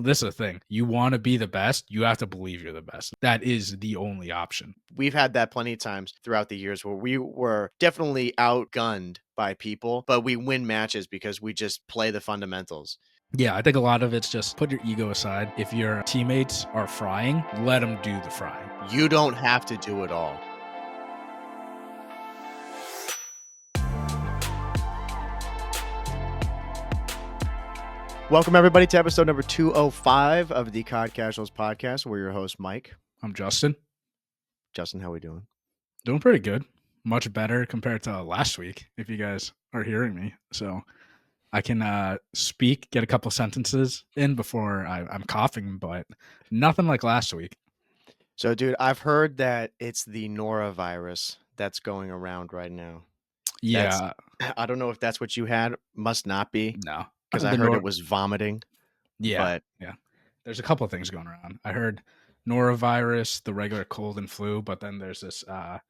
This is the thing. You want to be the best, you have to believe you're the best. That is the only option. We've had that plenty of times throughout the years where we were definitely outgunned by people, but we win matches because we just play the fundamentals. Yeah, I think a lot of it's just put your ego aside. If your teammates are frying, let them do the frying. You don't have to do it all. Welcome, everybody, to episode number 205 of the COD Casuals podcast. We're your host, Mike. I'm Justin. Justin, how we doing? Doing pretty good. Much better compared to last week, if you guys are hearing me. So I can speak, get a couple sentences in before I'm coughing, but nothing like last week. So, dude, I've heard that it's the norovirus that's going around right now. Yeah. I don't know if that's what you had. Must not be. No. Because I heard it was vomiting. Yeah. Yeah. There's a couple of things going around. I heard norovirus, the regular cold and flu, but then there's this, I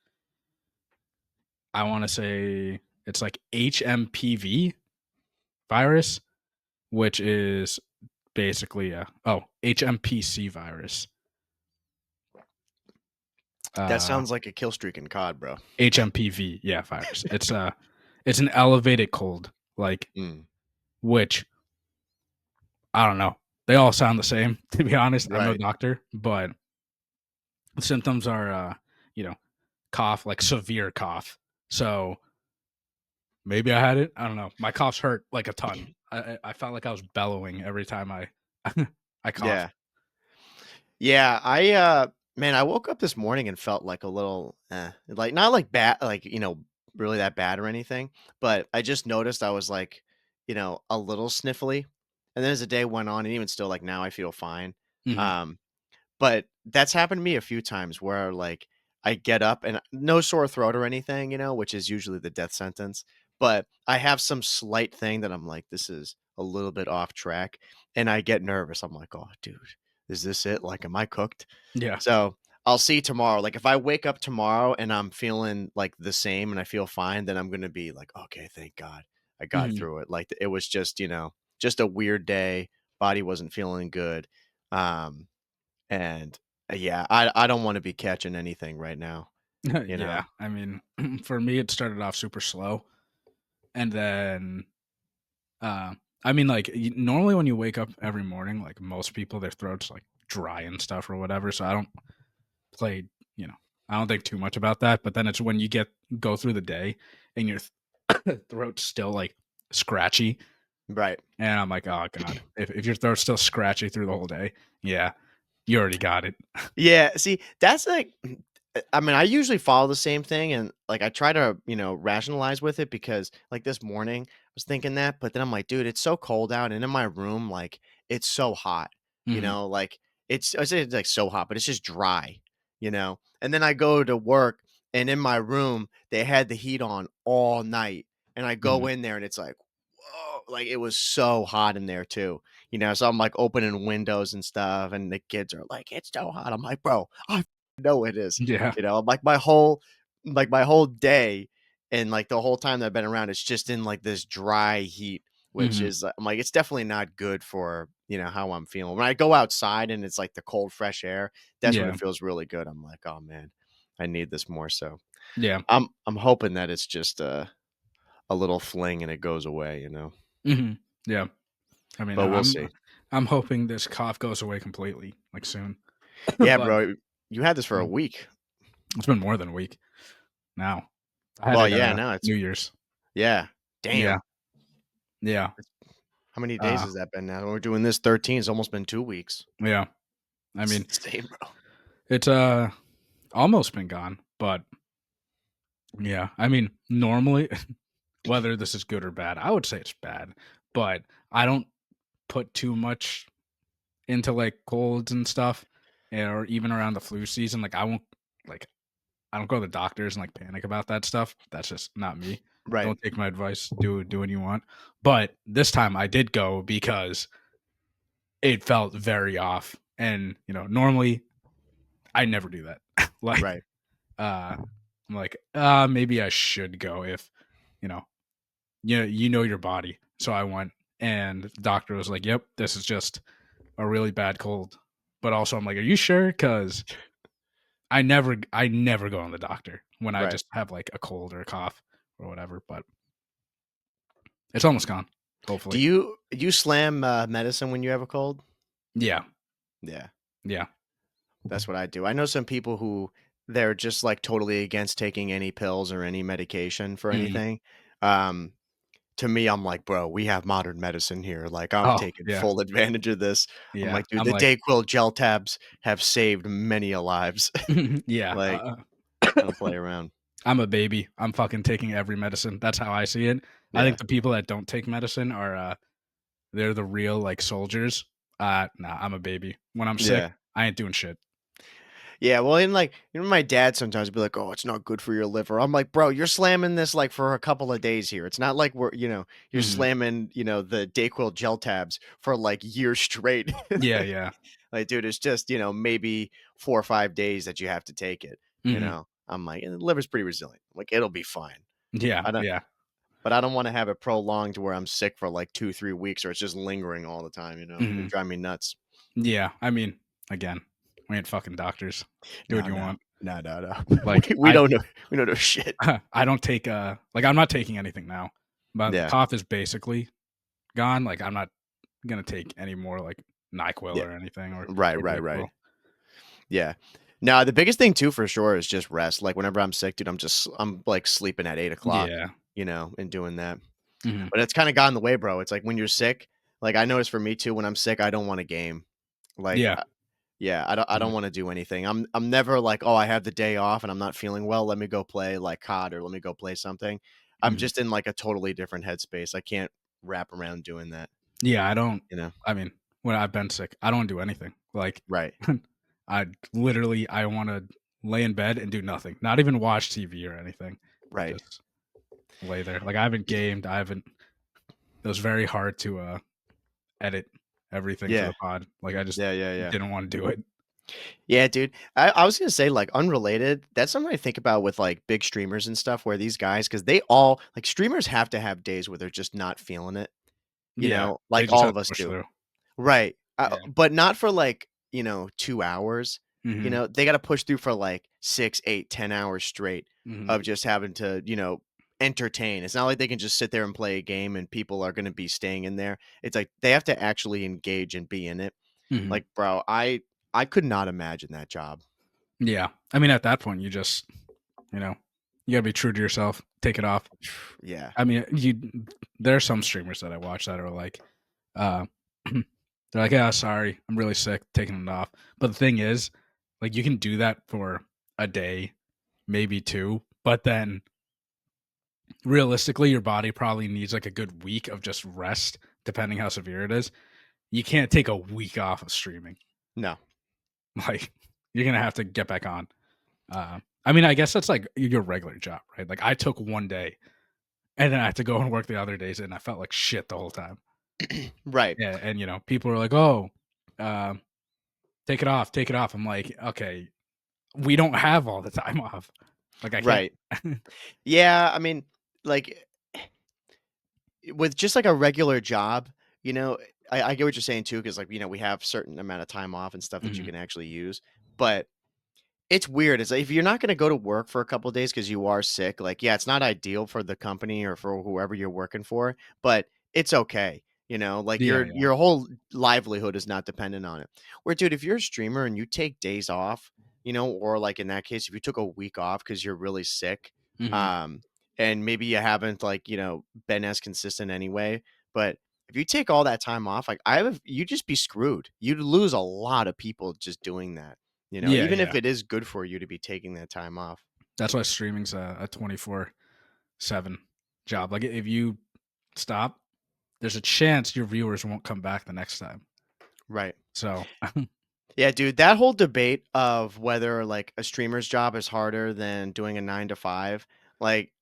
want to say it's like HMPV virus, which is basically HMPC virus. That sounds like a kill streak in COD, bro. HMPV, yeah, virus. It's an elevated cold, like which I don't know. They all sound the same, to be honest. Right. I'm no doctor, but the symptoms are cough, like severe cough. So maybe I had it. I don't know. My coughs hurt like a ton. I felt like I was bellowing every time I coughed. Yeah. I woke up this morning and felt like a little, like not like bad, like, really that bad or anything, but I just noticed I was like, a little sniffly. And then as the day went on, and even still, like now I feel fine. Mm-hmm. But that's happened to me a few times where like I get up and no sore throat or anything, which is usually the death sentence. But I have some slight thing that I'm like, this is a little bit off track. And I get nervous. I'm like, oh, dude, is this it? Like, am I cooked? Yeah. So I'll see tomorrow. Like if I wake up tomorrow and I'm feeling like the same and I feel fine, then I'm going to be like, okay, thank God I got through it. Like it was just, just a weird day. Body wasn't feeling good. And yeah, I don't want to be catching anything right now. Yeah. I mean, for me, it started off super slow. And then, I mean, like normally when you wake up every morning, like most people, their throat's like dry and stuff or whatever. So I don't play, I don't think too much about that. But then it's when you go through the day and your throat's still like scratchy. Right. And I'm like, oh God, if your throat's still scratchy through the whole day, yeah, you already got it. Yeah. See, that's like, I mean, I usually follow the same thing and like I try to, rationalize with it because like this morning I was thinking that, but then I'm like, dude, it's so cold out and in my room, like it's so hot, like I say it's like so hot, but it's just dry, and then I go to work and in my room, they had the heat on all night and I go in there and it's like, whoa, like it was so hot in there too, so I'm like opening windows and stuff and the kids are like, it's so hot. I'm like, bro, I know it is. Yeah. Like my whole day and like the whole time that I've been around, it's just in like this dry heat, which is I'm like, it's definitely not good for, how I'm feeling. When I go outside and it's like the cold, fresh air, that's when it feels really good. I'm like, oh man, I need this more. So yeah, I'm hoping that it's just a little fling and it goes away, Yeah. I mean, but we'll see. I'm hoping this cough goes away completely, like soon. Yeah, bro, you had this for a week. It's been more than a week now. Now it's New Year's. Yeah. Damn. Yeah. How many days has that been now? We're doing this 13. It's almost been 2 weeks. Yeah. I mean, same, bro. It's almost been gone, but yeah. I mean, normally, whether this is good or bad, I would say it's bad, but I don't put too much into like colds and stuff, or even around the flu season. Like I don't go to the doctors and like panic about that stuff. That's just not me. Right. Don't take my advice. Do what you want. But this time I did go because it felt very off. And, normally I never do that. Like, right. I'm like, maybe I should go if, you know your body. So I went and the doctor was like, yep, this is just a really bad cold, but also I'm like, are you sure? Because I never go on the doctor when I Right. just have like a cold or a cough or whatever. But it's almost gone. Do Hopefully. you slam, medicine when you have a cold? Yeah. Yeah, Yeah. that's what I do. I know some people who they're just, like, totally against taking any pills or any medication for Mhm. anything. Um, to me, I'm like, "Bro, we have modern medicine here, like, I'm Oh taking yeah. full advantage of this." I'm Yeah. like, "Dude, I'm the like, Dayquil gel tabs have saved many a lives." yeah. Like, I don't play around. I'm a baby. I'm fucking taking every medicine. That's how I see it. I think Yeah, the people that don't take medicine are they're the real like soldiers. Nah, I'm a baby. When I'm sick, yeah. I ain't doing shit. Yeah, well, and, like, my dad sometimes be like, "Oh, it's not good for your liver." I'm like, "Bro, you're slamming this, like, for a couple of days here. It's not like you're Mhm. slamming, the Dayquil gel tabs for, like, years straight." Yeah, yeah. Like, dude, it's just, maybe 4 or 5 days that you have to take it, you Mhm. know? I'm like, "And the liver's pretty resilient." Like, "It'll be fine." Yeah, I don't yeah. but I don't wanna have it prolonged to where I'm sick for, like, 2, 3 weeks or it's just lingering all the time, It'd Mhm. drive me nuts. Yeah, I mean, again, we ain't fucking doctors. Do what No, you no. want. No, no, no. Like, We don't know we don't know shit. I don't take, like, I'm not taking anything now, but the Yeah, cough is basically gone. Like, I'm not gonna take any more, like, NyQuil yeah. or anything Right, or right, right. Dayquil. Yeah. Now the biggest thing too for sure is just rest. Like whenever I'm sick, dude, I'm like sleeping at 8 o'clock, Yeah. and doing that. Mhm, But it's kind of got in the way, bro. It's like when you're sick, like I notice for me too, when I'm sick, I don't want to game. Like, yeah, yeah, I don't mhm, want to do anything. I'm never like, oh, I have the day off and I'm not feeling well. Let me go play like COD or let me go play something. I'm mhm. just in like a totally different headspace. I can't wrap around doing that. Yeah, I don't You know? I mean, when I've been sick, I don't do anything. Like, Right. I wanna lay in bed and do nothing, not even watch TV or anything. Right. Just lay there. Like, I haven't gamed, it was very hard to, edit everything for Yeah. the pod. Like, I just Yeah. Yeah. Yeah. didn't wanna do it. Yeah, dude. I was gonna say, like, unrelated, that's something I think about with like big streamers and stuff where these guys, because they all like streamers have to have days where they're just not feeling it, Yeah, they like just all have of to us push do. through. Right. Yeah. But not for like, 2 hours. Mhm, They gotta push through for like 6, 8, 10 hours straight mhm. of just having to, entertain. It's not like they can just sit there and play a game and people are gonna be staying in there. It's like they have to actually engage and be in it. Mhm. Like, bro, I could not imagine that job. Yeah. I mean, at that point, you know, you gotta be true to yourself, take it off. Yeah. I mean, there are some streamers that I watch that are like, uh, they're like, "Yeah, sorry, I'm really sick, taking it off." But the thing is, like, you can do that for a day, maybe 2, but then realistically, your body probably needs, like, a good week of just rest, depending how severe it is. You can't take a week off of streaming. No. Like, you're gonna have to get back on. I mean, I guess that's, like, your regular job, right? Like, I took 1 day, and then I had to go and work the other days, and I felt like shit the whole time. Right. Yeah, and, people are like, "Oh, um, take it off, take it off." I'm like, "Okay, we don't have all the time off. Like, I can't." Right. Yeah, I mean, like, with just, like, a regular job, you know, I get what you're saying too, because like, we have certain amount of time off and stuff that you Mhm, can actually use, but it's weird. It's like if you're not gonna go to work for a couple days because you are sick, like, yeah, it's not ideal for the company or for whoever you're working for, but it's okay. Like yeah, your yeah. your whole livelihood is not dependent on it. Where, dude, if you're a streamer and you take days off, or like in that case, if you took a week off because you're really sick, Mhm. um, and maybe you haven't like, been as consistent anyway, but if you take all that time off, like you'd just be screwed. You'd lose a lot of people just doing that. Yeah, Even if yeah. it is good for you to be taking that time off. That's why streaming's a 24/7 job. Like, if you stop, there's a chance your viewers won't come back the next time. Right. So Yeah, dude, that whole debate of whether like a streamer's job is harder than doing a 9 to 5, like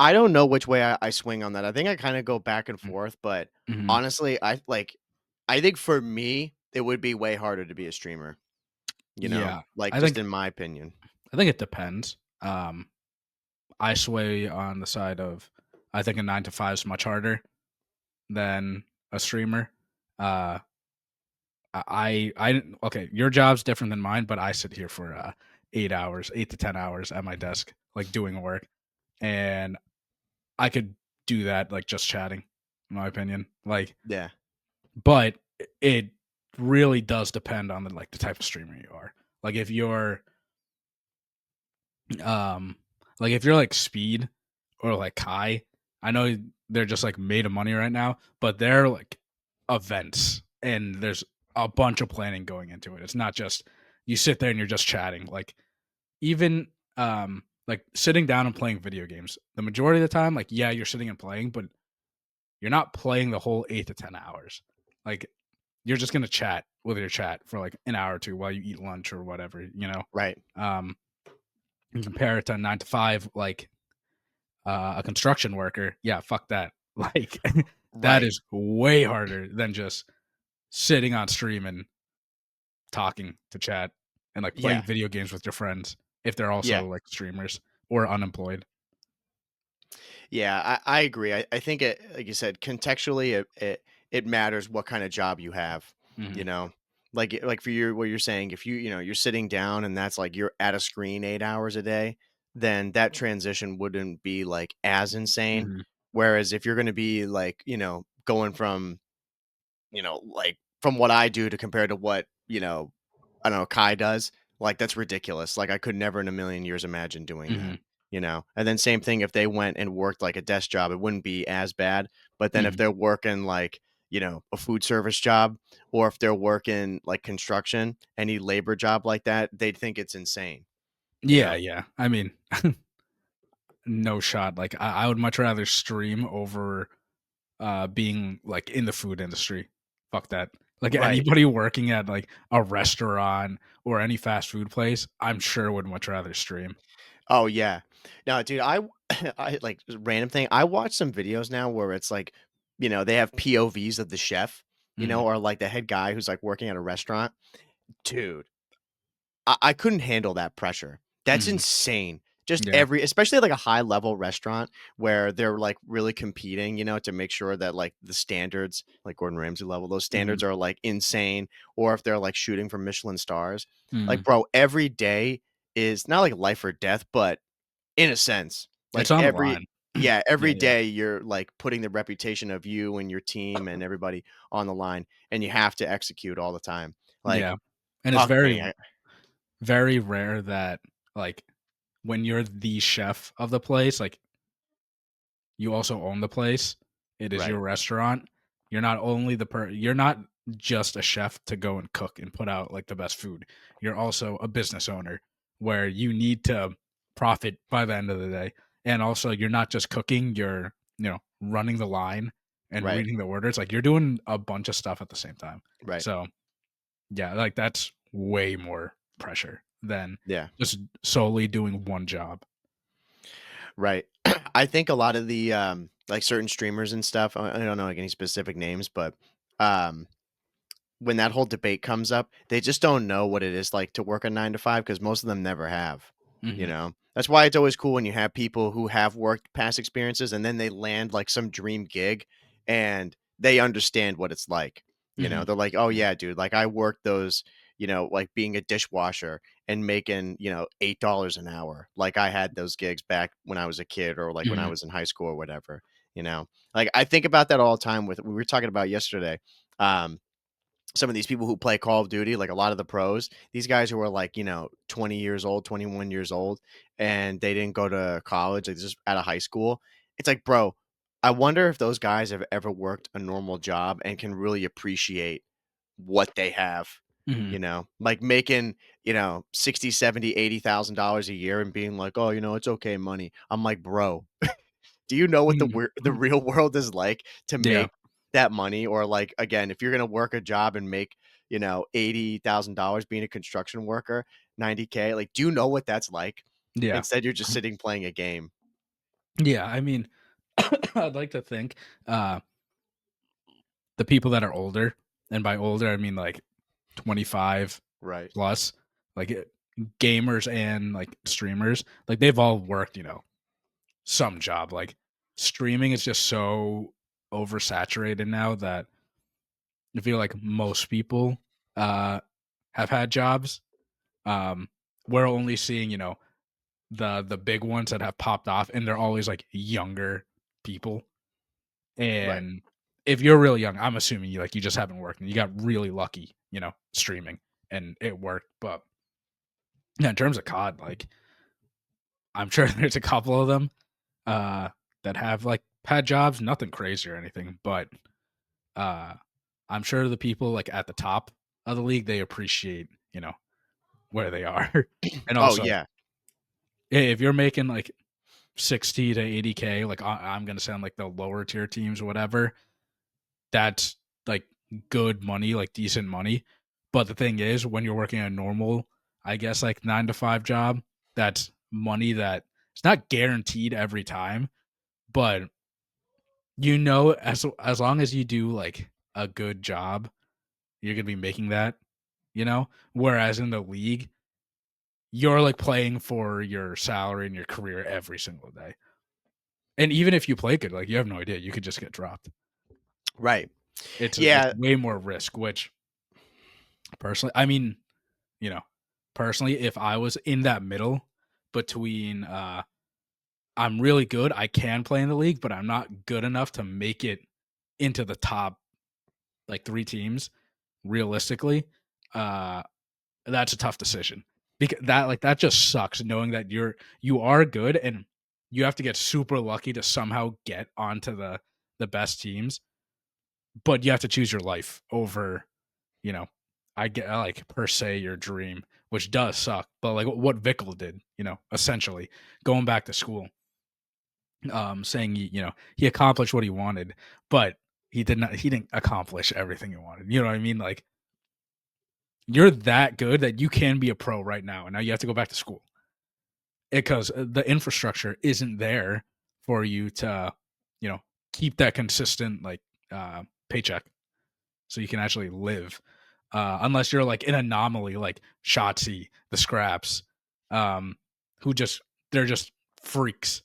I don't know which way I swing on that. I think I kind of go back and forth, but Mhm. honestly, I think for me, it would be way harder to be a streamer, Yeah. like I just think in my opinion. I think it depends. I sway on the side of I think a 9 to 5 is much harder than a streamer. Uh, I okay, your job's different than mine, but I sit here for 8 hours, 8 to 10 hours at my desk, like doing work, and I could do that like just chatting, in my opinion. Like, Yeah. but it really does depend on the type of streamer you are. Like if you're um if you're like Speed or like Kai, I know they're just like made of money right now, but they're like events and there's a bunch of planning going into it. It's not just you sit there and you're just chatting. Like even like sitting down and playing video games, the majority of the time, like yeah, you're sitting and playing, but you're not playing the whole 8 to 10 hours. Like you're just gonna chat with your chat for like an hour or two while you eat lunch or whatever, you know. Right. Um, and compare it to 9 to 5, like a construction worker. Yeah, fuck that. Like that Right. is way harder than just sitting on stream and talking to chat and like playing Yeah. video games with your friends if they're Yeah. also like streamers or unemployed. Yeah, I agree. I think it, like you said, contextually, it matters what kind of job you have. You Hmm. know, like for your what you're saying, if you're sitting down and that's like you're at a screen 8 hours a day, then that transition wouldn't be like as insane. Hmm. Whereas if you're going to be like going from like from what I do to compare to what I don't know, Kai does, like, that's ridiculous. Like, I could never in a million years imagine doing that, Hmm. And then same thing if they went and worked like a desk job, it wouldn't be as bad. But then if Hmm. they're working like, a food service job, or if they're working like construction, any labor job like that, they'd think it's insane, you Yeah, know? yeah. I mean, no shot. Like I would much rather stream over being like in the food industry. Fuck that. Like Right. anybody working at like a restaurant or any fast food place, I'm sure would much rather stream. Oh, yeah. No, dude, I like random thing. I watch some videos now where it's like, they have POVs of the chef, Mhm. or like the head guy who's like working at a restaurant. Dude, I couldn't handle that pressure. That's Mhm. insane. Just Yeah. especially like a high level restaurant where they're like really competing, to make sure that like the standards, like Gordon Ramsay level, those Mhm. standards are like insane, or if they're like shooting for Michelin stars. Like, Mhm. bro, every day is not like life or death, but in a sense, It's like on the line. yeah, Yeah, every yeah. day you're like putting the reputation of you and your team and everybody on the line, and you have to execute all the time. Like, Yeah. And it's fuck me. very, very rare that like when you're the chef of the place, like you also own the place. It is Right, your restaurant. You're not only you're not just a chef to go and cook and put out like the best food. You're also a business owner where you need to profit by the end of the day. And also you're not just cooking, you're, running the line and right, reading the orders. Like you're doing a bunch of stuff at the same time. right. So, yeah, like that's way more pressure than Yeah, just solely doing one job. right. I think a lot of the like certain streamers and stuff, I don't know like any specific names, but um when that whole debate comes up, they just don't know what it is like to work a 9 to 5 because most of them never have, Hmm. That's why it's always cool when you have people who have worked past experiences and then they land like some dream gig and they understand what it's like. Hmm. They're like, "Oh Yeah. yeah, dude, like I worked those, like being a dishwasher and making, $8 an hour. Like I had those gigs back when I was a kid or like when I Hmm. was in high school or whatever, you know." Like I think about that all the time with we were talking about yesterday. Um some of these people who play Call of Duty, like a lot of the pros, these guys who are like, 20 years old, 21 years old, and they didn't go to college, like just out of high school. It's like, bro, I wonder if those guys have ever worked a normal job and can really appreciate what they have, Hmm. like making, 60, 70, $80,000 a year and being like, oh, it's okay money. I'm like, bro, do you know what Mhm. the real world is like to Yeah, make that money? Or like again, if you're gonna work a job and make, $80,000 being a construction worker, 90K, like do you know what that's like? yeah, Instead, you're just sitting playing a game. yeah. I mean, I'd like to think uh, the people that are older, and by older I mean like 25 Right. plus, like gamers and like streamers, like they've all worked, some job. Like streaming is just so oversaturated now that I feel like most people. uh, have had jobs. Um, we're only seeing, the big ones that have popped off, and they're always like younger people. Right. And if you're really young, I'm assuming you just haven't worked and you got really lucky, streaming and it worked. But yeah, in terms of COD, like I'm sure there's a couple of them uh that have like had jobs, nothing crazy or anything, but uh I'm sure the people like at the top of the league, they appreciate, where they are. And Oh, also, yeah. if you're making like 60 to 80K, like I'm gonna sound like the lower tier teams or whatever, that's like good money, like decent money. But the thing is, when you're working a normal, I guess like 9 to 5 job, that's money that it's not guaranteed every time, but as long as you do like a good job, you're gonna be making that. Whereas in the league, you're like playing for your salary and your career every single day. And even if you play good, like you have no idea, you could just get dropped. Right. It's Yeah. way more risk, which personally, I mean, you know, personally, if I was in that middle between I'm really good, I can play in the league, but I'm not good enough to make it into the top like 3 teams realistically, uh that's a tough decision. Because that just sucks knowing that you are good and you have to get super lucky to somehow get onto the best teams, but you have to choose your life over, you know, I get like per se your dream, which does suck. But like what Vickle did, essentially going back to school, saying he accomplished what he wanted, but he didn't accomplish everything he wanted. You know what I mean? Like you're that good that you can be a pro right now, and now you have to go back to school because the infrastructure isn't there for you to, you know, keep that consistent like paycheck so you can actually live. Unless you're like an anomaly like Shotzi, the Scraps, um, who just they're just freaks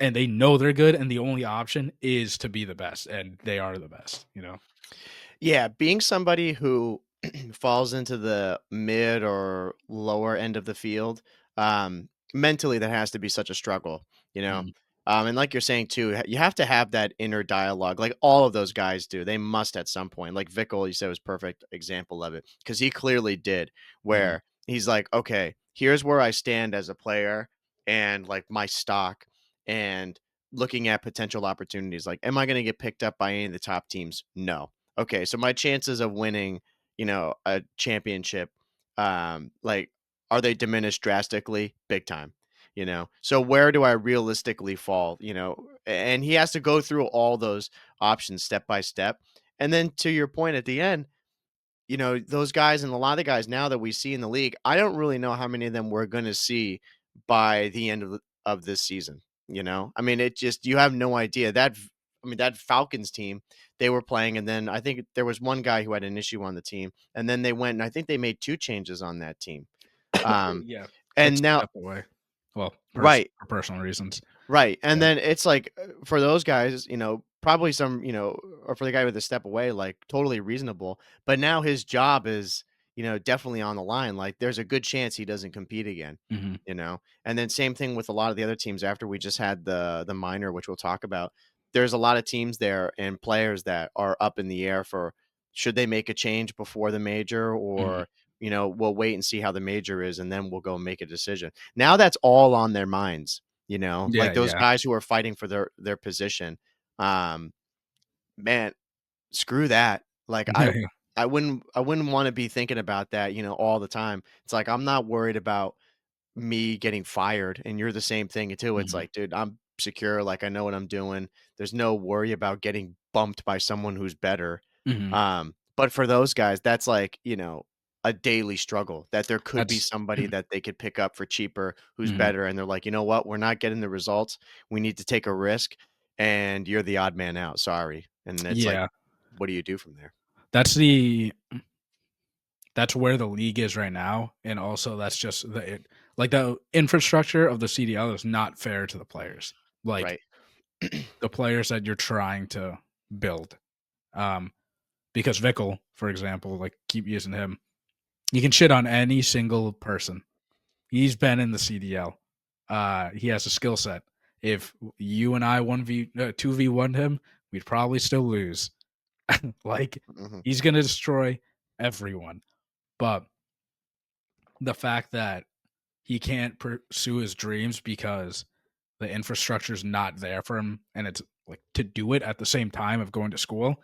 and they know they're good, and the only option is to be the best, and they are the best. Yeah, being somebody who falls into the mid or lower end of the field, mentally that has to be such a struggle, you know. Mm, And like you're saying too, you have to have that inner dialogue, like all of those guys do. They must at some point. Like Vickle, you said was perfect example of it because he clearly did. mm, Where he's like, okay, here's where I stand as a player and like my stock, and looking at potential opportunities. Like, am I going to get picked up by any of the top teams? No. Okay, so my chances of winning, a championship, like, are they diminished drastically? Big time, So where do I realistically fall? And he has to go through all those options step by step. And then to your point at the end, those guys and a lot of the guys now that we see in the league, I don't really know how many of them we're going to see by the end of this season. I mean, it just you have no idea that Falcons team they were playing, and then I think there was one guy who had an issue on the team, and then they went and I think they made two changes on that team. Um, yeah, like and now, step away. Well, right, for personal reasons. right, and Yeah. then it's like, for those guys, probably some, or for the guy with a step away, like, totally reasonable, but now his job is, definitely on the line, like, there's a good chance he doesn't compete again, Hmm. and then same thing with a lot of the other teams after we just had the minor, which we'll talk about. There's a lot of teams there and players that are up in the air for should they make a change before the major, Hmm. or, we'll wait and see how the major is, and then we'll go make a decision. Now that's all on their minds. Yeah, Like those yeah, guys who are fighting for their position. Um, man, screw that. Like yeah, yeah. I wouldn't want to be thinking about that, all the time. It's like I'm not worried about me getting fired, and you're the same thing too. It's Hmm. like, dude, I'm secure, like I know what I'm doing. There's no worry about getting bumped by someone who's better. Hmm. But for those guys, that's like, a daily struggle that there could be That's somebody that they could pick up for cheaper who's mhm. better, and they're like, "You know what? We're not getting the results. We need to take a risk, and you're the odd man out. Sorry." And it's like, Yeah, what do you do from there? that's the that's where the league is right now, and also that's just like the infrastructure of the CDL is not fair to the players, like Right. the players that you're trying to build. Um, because Vickle, for example, like keep using him. You can shit on any single person. He's been in the CDL. He has a skill set. If you and I 2v1 him, we'd probably still lose. Like Mhm. he's gonna destroy everyone. But the fact that he can't pursue his dreams because the infrastructure is not there for him, and it's like to do it at the same time of going to school,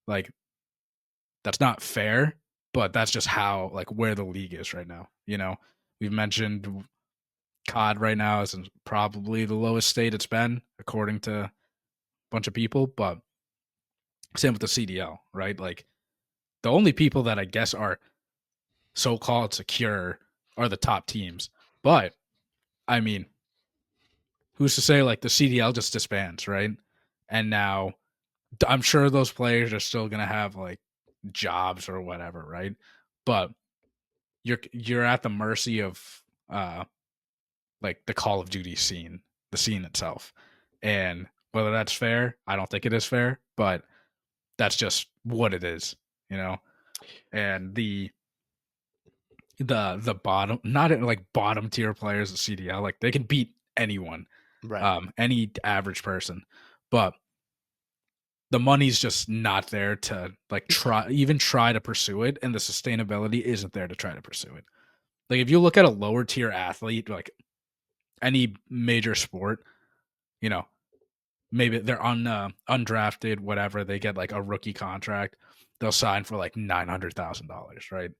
like that's not fair. But that's just how like where the league is right now. We've mentioned COD right now is in probably the lowest state it's been according to a bunch of people, but same with the CDL, right? Like the only people that I guess are so-called secure are the top teams. But I mean, who's to say like the CDL just disbands, right? And now I'm sure those players are still gonna have like jobs or whatever, right? But you're at the mercy of uh like the Call of Duty scene, the scene itself. And whether that's fair, I don't think it is fair, but that's just what it is, you know? And the bottom, not like bottom tier players of CDL, like they can beat anyone, Right. any average person. But the money's just not there to like try to pursue it, and the sustainability isn't there to try to pursue it. Like if you look at a lower tier athlete, like any major sport, you know, maybe they're undrafted, whatever. They get like a rookie contract. They'll sign for like $900,000, right?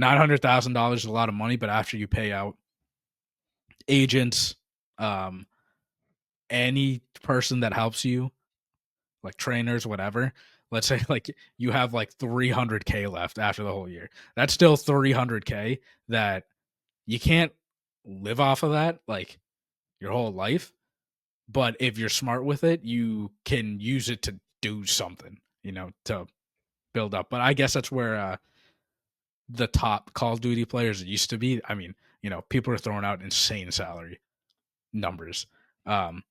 $900,000 is a lot of money, but after you pay out agents, um, any person that helps you, like trainers, whatever. Let's say like you have like 300K left after the whole year. That's still 300K that you can't live off of that like your whole life. But if you're smart with it, you can use it to do something, to build up. But I guess that's where the top Call of Duty players used to be. I mean, people are throwing out insane salary numbers. Um,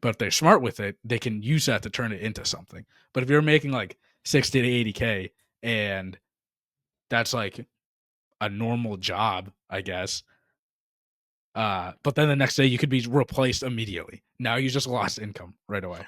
but if they're smart with it, they can use that to turn it into something. But if you're making like 60 to 80K and that's like a normal job, I guess. But then the next day you could be replaced immediately. Now you just lost income right away.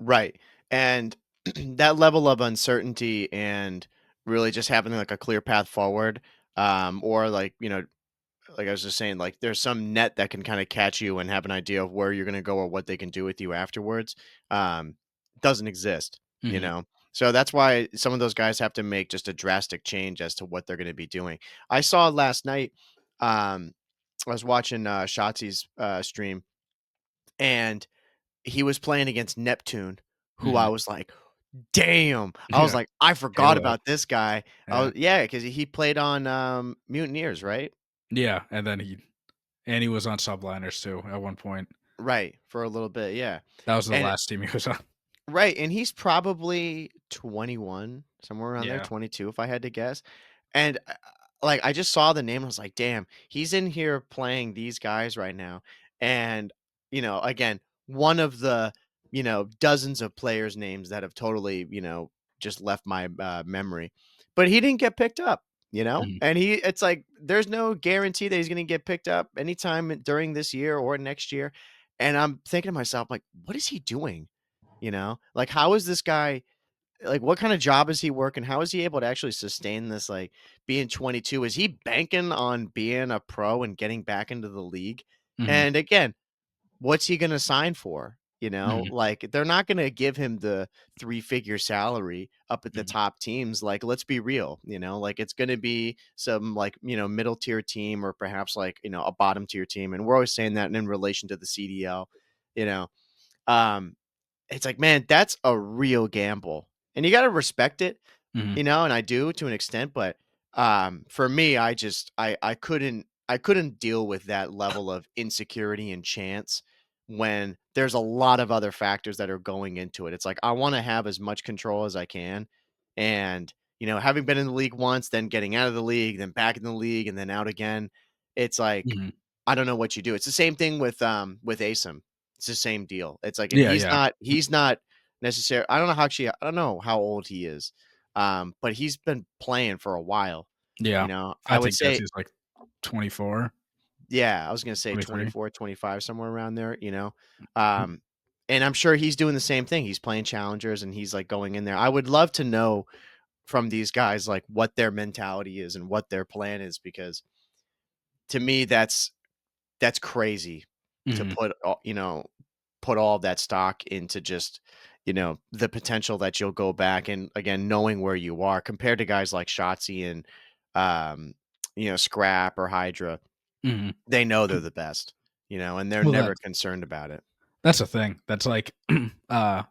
Right. And that level of uncertainty and really just having like a clear path forward, or like, like I was just saying, like there's some net that can kind of catch you and have an idea of where you're going to go or what they can do with you afterwards, um, doesn't exist, you Mm-hmm. know? So that's why some of those guys have to make just a drastic change as to what they're going to be doing. I saw last night, um, I was watching Shotzi's stream, and he was playing against Neptune, who Mm-hmm. I was like, "Damn." I was Yeah. like, "I forgot Halo. about this guy." Yeah. Yeah, because he played on, Mutineers, right? Yeah. And he was on subliners too at one point. Right, for a little bit, yeah. That was the And last team he was on. right, and he's probably 21, somewhere around there, Yeah. 22 if I had to guess. And, like, I just saw the name, I was like, "Damn, he's in here playing these guys right now." And, again, one of the, dozens of players' names that have totally, just left my, memory. But he didn't get picked up, Mhm. And it's like, there's no guarantee that he's gonna get picked up anytime during this year or next year. And I'm thinking to myself, like, "What is he doing?" Like, how is this guy, like, what kind of job is he working? How is he able to actually sustain this, like, being 22? Is he banking on being a pro and getting back into the league? Mhm. And again, what's he gonna sign for? Mhm. Like, they're not gonna give him the three-figure salary up at the Mhm. top teams. Like, let's be real, like, it's gonna be some, like, middle tier team or perhaps, like, a bottom tier team, and we're always saying that in relation to the CDL, you know? Um, it's like, man, that's a real gamble, and you gotta respect it, Mhm. and I do to an extent, but, for me, I couldn't deal with that level of insecurity and chance when there's a lot of other factors that are going into it. It's like, I wanna have as much control as I can, and, having been in the league once, then getting out of the league, then back in the league, and then out again, it's like, Mhm. I don't know what you do. It's the same thing with ASIM. It's the same deal. It's like if Yeah, he's yeah. not necessarily. I don't know how old he is, but he's been playing for a while. Yeah. You know, If I I had to would guess, say, he's like 24, yeah, I was gonna say 23. 24, 25, somewhere around there. Mm, And I'm sure he's doing the same thing. He's playing challengers and he's like going in there. I would love to know from these guys like what their mentality is and what their plan is, because to me that's crazy to mhm, put all of that stock into just, the potential that you'll go back and again knowing where you are compared to guys like Shotzi and um Scrap or Hydra. mhm. They know they're the best, and they're Well, never concerned about it. that's the thing. That's like, at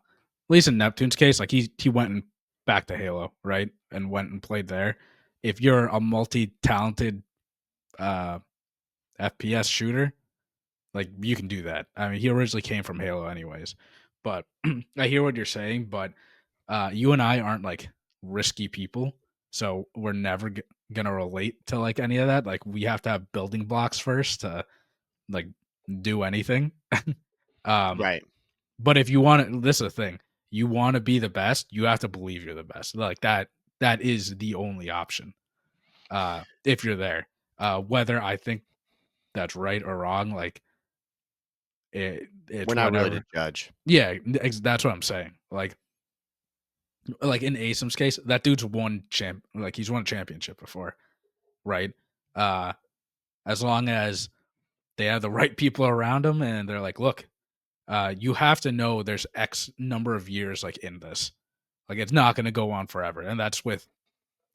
least in Neptune's case, like he went and back to Halo, right, and went and played there. If you're a multi-talented uh, FPS shooter, like you can do that. I mean, he originally came from Halo, anyways. But I hear what you're saying. But you and I aren't like risky people, so we're never gonna relate to like any of that. Like we have to have building blocks first to like do anything. um, Right. but if you want to, this is the thing. You want to be the best, you have to believe you're the best. Like that is the only option. If you're there. Whether I think that's right or wrong, like We're it's not really to whatever. judge. Yeah, that's what I'm saying. Like in Asim's case, that dude's won like he's won a championship before, right? Uh as long as they have the right people around him and they're like, look, you have to know there's X number of years like in this. Like it's not gonna go on forever. And that's with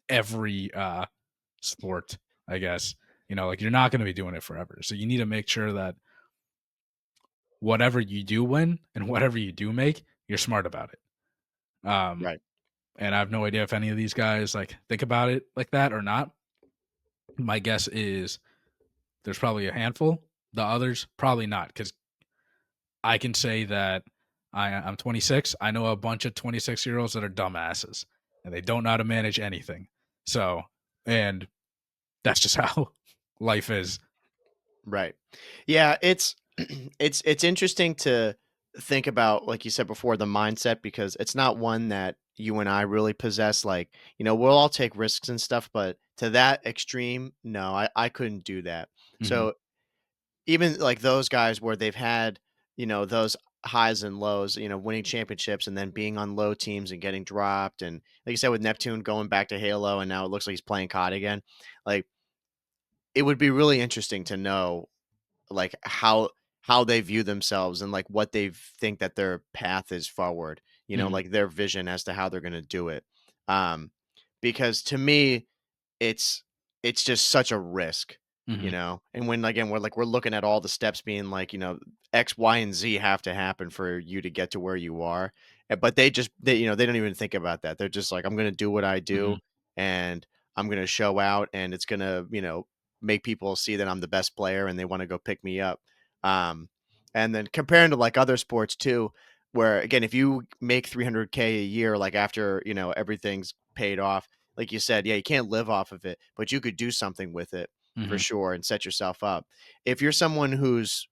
every sport, I guess. Like you're not gonna be doing it forever. So you need to make sure that whatever you do win and whatever you do make, you're smart about it. Right. And I have no idea if any of these guys like think about it like that or not. My guess is there's probably a handful. The others probably not, because I can say that I'm 26. I know a bunch of 26-year-olds that are dumbasses and they don't know how to manage anything. So, and that's just how life is. Right. Yeah, it's it's interesting to think about, like you said before, the mindset, because it's not one that you and I really possess. Like, we'll all take risks and stuff, but to that extreme, no, I couldn't do that. Hmm. So even like those guys where they've had, those highs and lows, winning championships and then being on low teams and getting dropped. And like you said, with Neptune going back to Halo and now it looks like he's playing COD again. Like, it would be really interesting to know like how they view themselves and like what they think that their path is forward, Hmm. like their vision as to how they're going to do it. um because to me it's it's just such a risk, Hmm. and when again we're looking at all the steps being like, X, Y, and Z have to happen for you to get to where you are. But they don't even think about that. They're just like, I'm going to do what I do, Hmm. and I'm going to show out, and it's going to, make people see that I'm the best player and they want to go pick me up. um and then comparing to like other sports too, where again if you make 300K a year, like after, everything's paid off, like you said, yeah, you can't live off of it, but you could do something with it for Hmm. sure and set yourself up. If you're someone who's,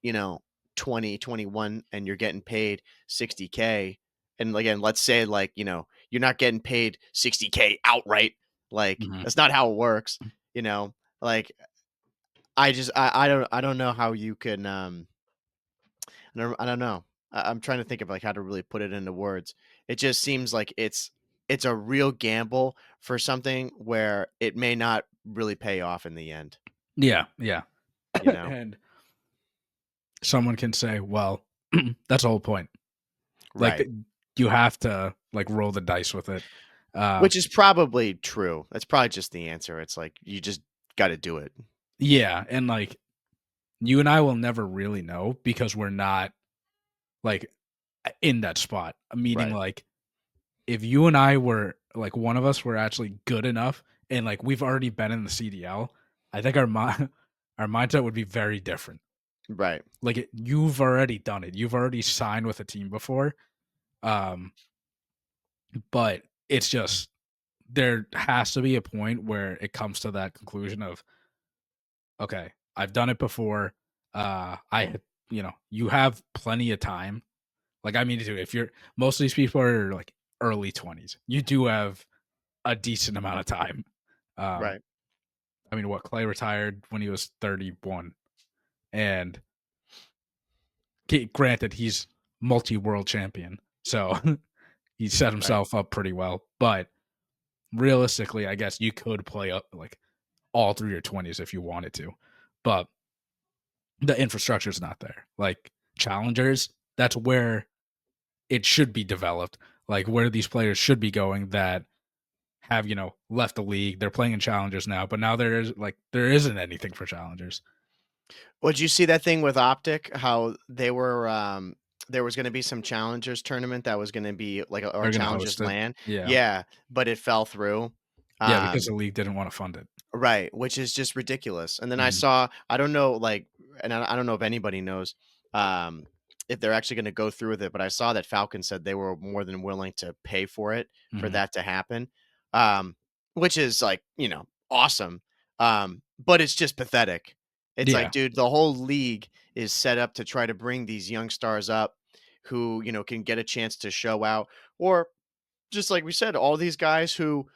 20, 21, and you're getting paid 60K, and again, let's say like, you're not getting paid 60K outright, like Hmm. that's not how it works, you know, like I don't know how you can I don't know. I'm trying to think of like how to really put it into words. It just seems like it's a real gamble for something where it may not really pay off in the end, Yeah, yeah. you know? And someone can say, well, that's the whole point. Like Right. you have to like roll the dice with it. Uh, Which is probably true. That's probably just the answer. It's like you just got to do it. yeah, and like you and I will never really know because we're not like in that spot. Meaning Right. like if you and I were like one of us were actually good enough and like we've already been in the CDL, I think our mindset would be very different. Right. Like you've already done it. You've already signed with a team before. Um, but it's just there has to be a point where it comes to that conclusion of okay, I've done it before. I you have plenty of time. Like, I mean, dude, if you're most of these people are like early 20s, you do have a decent amount of time. Um, Right. I mean, what Clay retired when he was 31, and granted, he's multi-world champion, so he set Right. himself up pretty well. But realistically, I guess you could play up like all through your 20s if you wanted to, but the infrastructure is not there. Like challengers, that's where it should be developed. Like where these players should be going that have left the league. They're playing in challengers now, but now there isn't anything for challengers. Would you see that thing with Optic? How they were, there was going to be some challengers tournament that was going to be like, or They're gonna challengers host it. land, Yeah, yeah, but it fell through. yeah, because Um, the league didn't want to fund it. Right, which is just ridiculous. And then I Mhm, saw, I don't know, like, and I don't know if anybody knows, um, if they're actually going to go through with it, but I saw that Falcon said they were more than willing to pay for it for mhm. that to happen, um, which is like, awesome. But it's just pathetic. It's like, Yeah, dude, the whole league is set up to try to bring these young stars up who, can get a chance to show out, or just like we said, all these guys who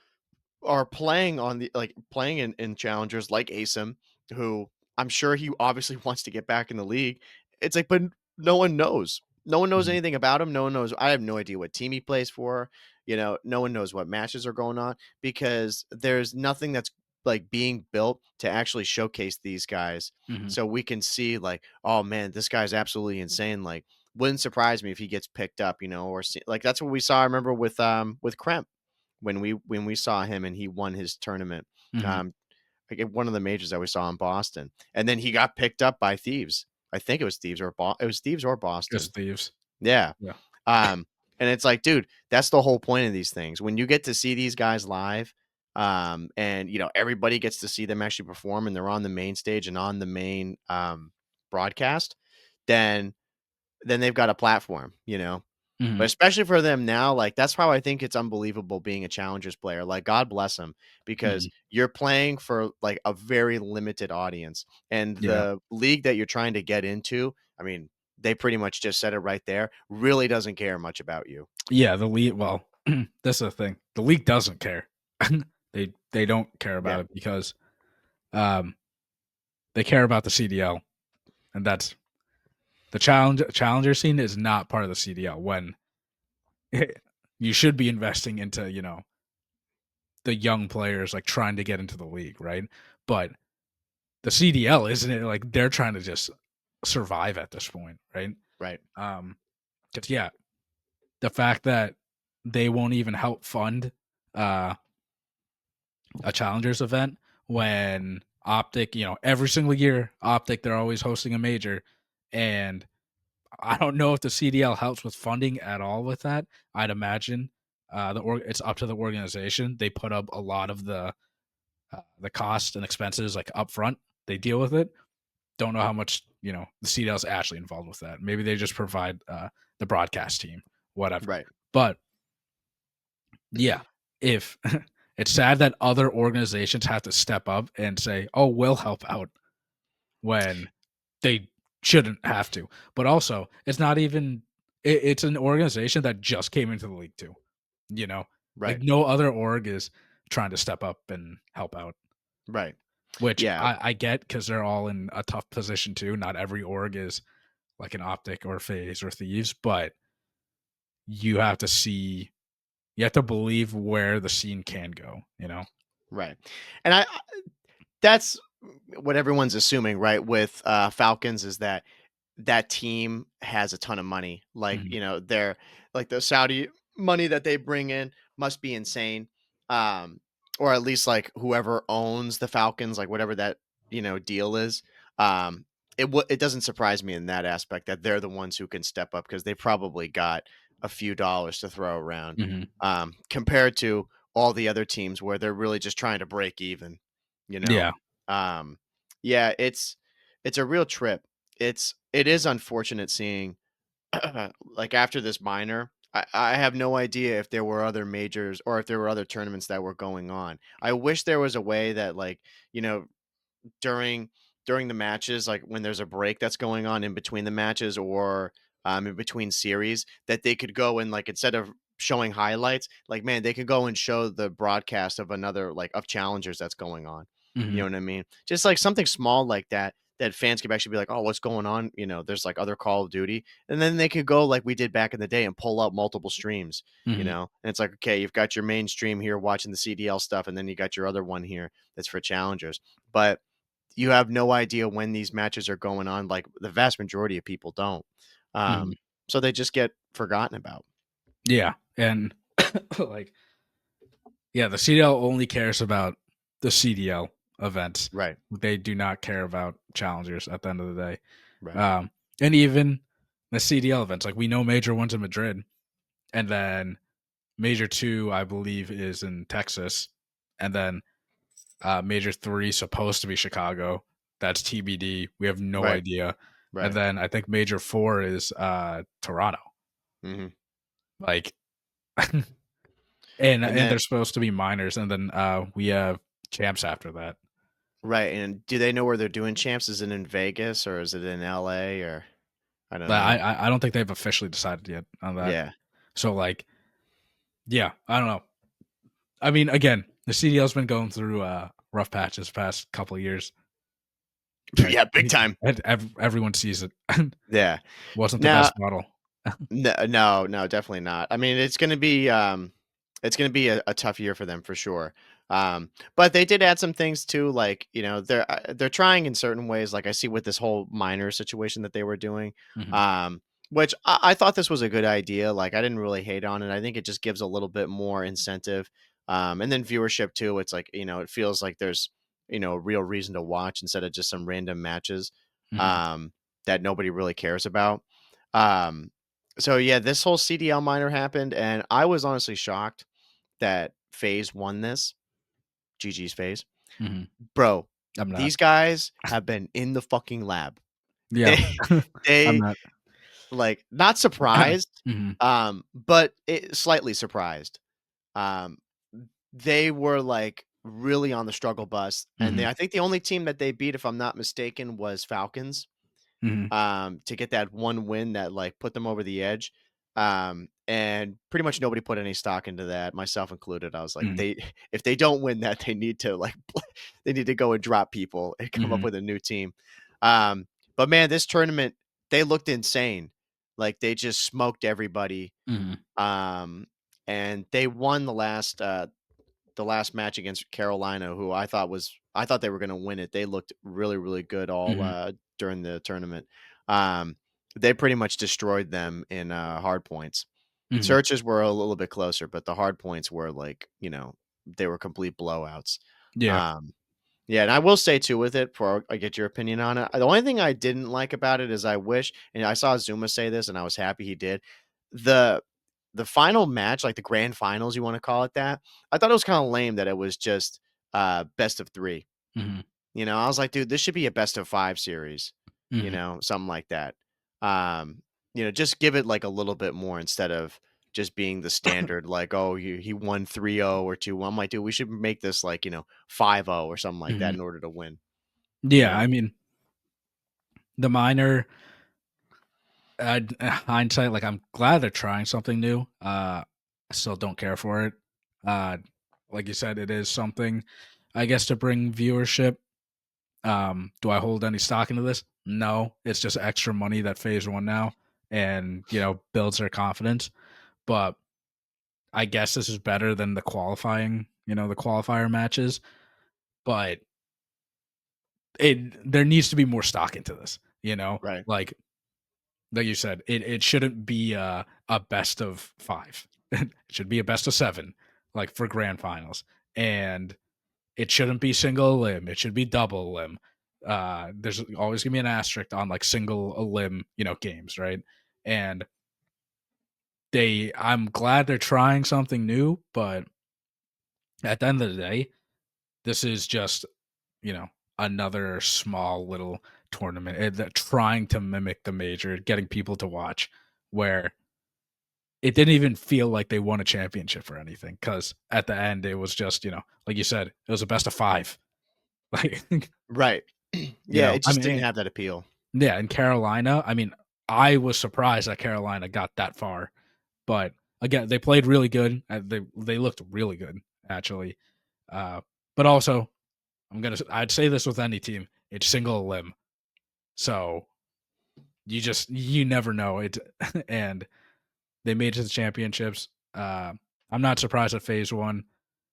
are playing on the like playing in challengers like Asim, who I'm sure he obviously wants to get back in the league. It's like, but no one knows. No one knows mhm, anything about him. No one knows. I have no idea what team he plays for. No one knows what matches are going on because there's nothing that's like being built to actually showcase these guys mhm, so we can see like, oh man, this guy's absolutely insane. Like, wouldn't surprise me if he gets picked up, or like that's what we saw. I remember with Kremp when we saw him and he won his tournament, mhm. um, like at one of the majors that we saw in Boston, and then he got picked up by Thieves. I think it was Thieves or it was Thieves or Just Boston. thieves. Yeah, Yeah. um, and it's like, dude, that's the whole point of these things. When you get to see these guys live, and everybody gets to see them actually perform, and they're on the main stage and on the main broadcast, then they've got a platform. But Mhm, especially for them now, like, that's how I think it's unbelievable being a Challengers player, like, God bless them because mhm. you're playing for, like, a very limited audience, and Yeah. the league that you're trying to get into, I mean, they pretty much just said it right there, really doesn't care much about you. Yeah, the league well, that's the thing. The league doesn't care. They don't care about Yeah, it because, um, they care about the CDL, and that's the challenger scene is not part of the CDL when you should be investing into, the young players, like, trying to get into the league, right? But the CDL, isn't it like they're trying to just survive at this point, right? right, Um, 'Cause yeah, the fact that they won't even help fund, uh a challengers event when Optic, every single year, Optic, they're always hosting a major. And I don't know if the CDL helps with funding at all with that. I'd imagine it's up to the organization. They put up a lot of the cost and expenses like upfront. They deal with it. Don't know how much the CDL is actually involved with that. Maybe they just provide the broadcast team, whatever. right, But yeah, if it's sad that other organizations have to step up and say, "Oh, we'll help out," when they shouldn't have to. But also, it's not even it's an organization that just came into the league too, you know? Like right, no other org is trying to step up and help out, right. which Yeah, I get because they're all in a tough position too. Not every org is like an Optic or Phase or Thieves, but you have to see you have to believe where the scene can go. right. And that's what everyone's assuming, right, with, Falcons is that that team has a ton of money. Like, Mhm, they're like the Saudi money that they bring in must be insane. Um, or at least like whoever owns the Falcons, like whatever that, deal is. Um, it doesn't surprise me in that aspect that they're the ones who can step up because they probably got a few dollars to throw around. mhm. Compared to all the other teams where they're really just trying to break even, you know. Yeah. Um, yeah, it's a real trip. It is unfortunate seeing like after this minor. I have no idea if there were other majors or if there were other tournaments that were going on. I wish there was a way that like, you know, during during the matches, like when there's a break that's going on in between the matches or in between series that they could go and like instead of showing highlights, like man, they could go and show the broadcast of another like of challengers that's going on. You Mhm. know what I mean? Just like something small like that that fans could actually be like, "Oh, what's going on?" You know, there's like other Call of Duty, and then they could go like we did back in the day and pull up multiple streams. You Mhm. know, and it's like, okay, you've got your main stream here watching the CDL stuff, and then you got your other one here that's for challengers. But you have no idea when these matches are going on. Like the vast majority of people don't. Mhm. Um, so they just get forgotten about. Yeah, and like, yeah, the CDL only cares about the CDL events. Right. They do not care about challengers at the end of the day. Right. Um, and even the CDL events, like we know Major One's in Madrid, and then Major Two, I believe, is in Texas, and then Major Three supposed to be Chicago. That's TBD. We have no Right. idea. And Right. then I think Major Four is Toronto. Hmm. Like, and And and then they're supposed to be minors, and then we have champs after that. right. And do they know where they're doing champs? Is it in Vegas or is it in LA or I don't But know. I don't think they've officially decided yet on that. Yeah. So like, yeah, I don't know. I mean, again, the CDL's been going through rough patches the past couple of years. Like, Yeah, big time. everyone sees it. Yeah. Wasn't the Now best model. no, no, no, definitely not. I mean, it's gonna be a tough year for them for sure. But they did add some things too, like you know, they're trying in certain ways. Like I see with this whole minor situation that they were doing, Mhm. um, which I thought this was a good idea. Like I didn't really hate on it. I think it just gives a little bit more incentive, and then viewership too. It's like you know, it feels like there's a real reason to watch instead of just some random matches Mhm. um, that nobody really cares about. Um, so yeah, this whole CDL minor happened, and I was honestly shocked that FaZe won this. GG's FaZe. Mhm. Bro, I'm not. these guys have been in the fucking lab. Yeah. They I'm they not. like not surprised, Mhm. but slightly surprised. Um, they were like really on the struggle bus, and Mhm. I think the only team that they beat, if I'm not mistaken, was Falcons. Mhm. To get that one win that like put them over the edge. And pretty much nobody put any stock into that, myself included. I was like, Mhm. they if they don't win that, they need to like they need to go and drop people and come up Mhm. with a new team. Um, but man, this tournament they looked insane. Like they just smoked everybody. Mhm. Um, and they won the last match against Carolina, who I thought they were going to win it. They looked really really good all Mhm. during the tournament. Um, they pretty much destroyed them in hard points. Mhm. Searches were a little bit closer, but the hard points were like they were complete blowouts. Yeah. Um, yeah, and I will say too with it, before I get your opinion on it, the only thing I didn't like about it is I wish, and I saw Zuma say this, and I was happy he did. The the final match, like the grand finals, you want to call it that? I thought it was kind of lame that it was just best of three. Mhm. You know, I was like, dude, this should be a best of five series. You Mhm. know, something like that. Um, just give it like a little bit more instead of just being the standard, like, oh, he won 3-0 or 2. I'm like, dude, we should make this like, 5-0 or something like that Mhm. in order to win, you Yeah, know? I mean, the minor hindsight, like I'm glad they're trying something new. I still don't care for it. Uh, like you said, it is something, I guess, to bring viewership. Do I hold any stock into this? No, it's just extra money that Phase One now, and builds their confidence. But I guess this is better than the qualifying, the qualifier matches. But there needs to be more stock into this. Right. Like you said, it shouldn't be a best of five. It should be a best of seven, like for grand finals. And it shouldn't be single limb. It should be double limb. There's always gonna be an asterisk on like single limb, games, right? And I'm glad they're trying something new, but at the end of the day, this is just, you know, another small little tournament that trying to mimic the major, getting people to watch, where it didn't even feel like they won a championship or anything. Because at the end, it was just, like you said, it was a best of five. Like, Right. Yeah, it I just didn't mean, have that appeal. yeah, in Carolina, I mean, I was surprised that Carolina got that far, but again, they played really good. They looked really good actually. But also, I'd say this with any team, it's single limb, so you never know it. And they made it to the championships. I'm not surprised that Phase won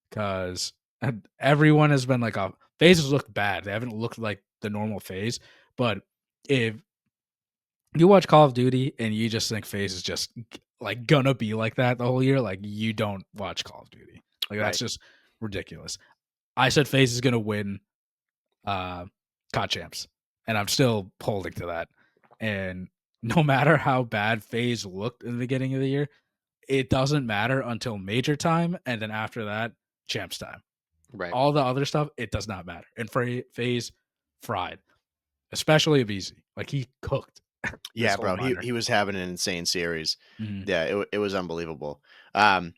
because everyone has been like, phases look bad. They haven't looked like the normal phase. But if you watch Call of Duty and you just think phase is just like gonna be like that the whole year, like you don't watch Call of Duty. Like that's Right. just ridiculous. I said phase is gonna win COD champs, and I'm still holding to that. And no matter how bad phase looked in the beginning of the year, it doesn't matter until major time, and then after that, champs time. Right. All the other stuff, it does not matter. And phase fried, especially Avizi. Like he cooked this Yeah, whole bro. He minor. he was having an insane series. Mhm. Yeah, it was unbelievable. Um,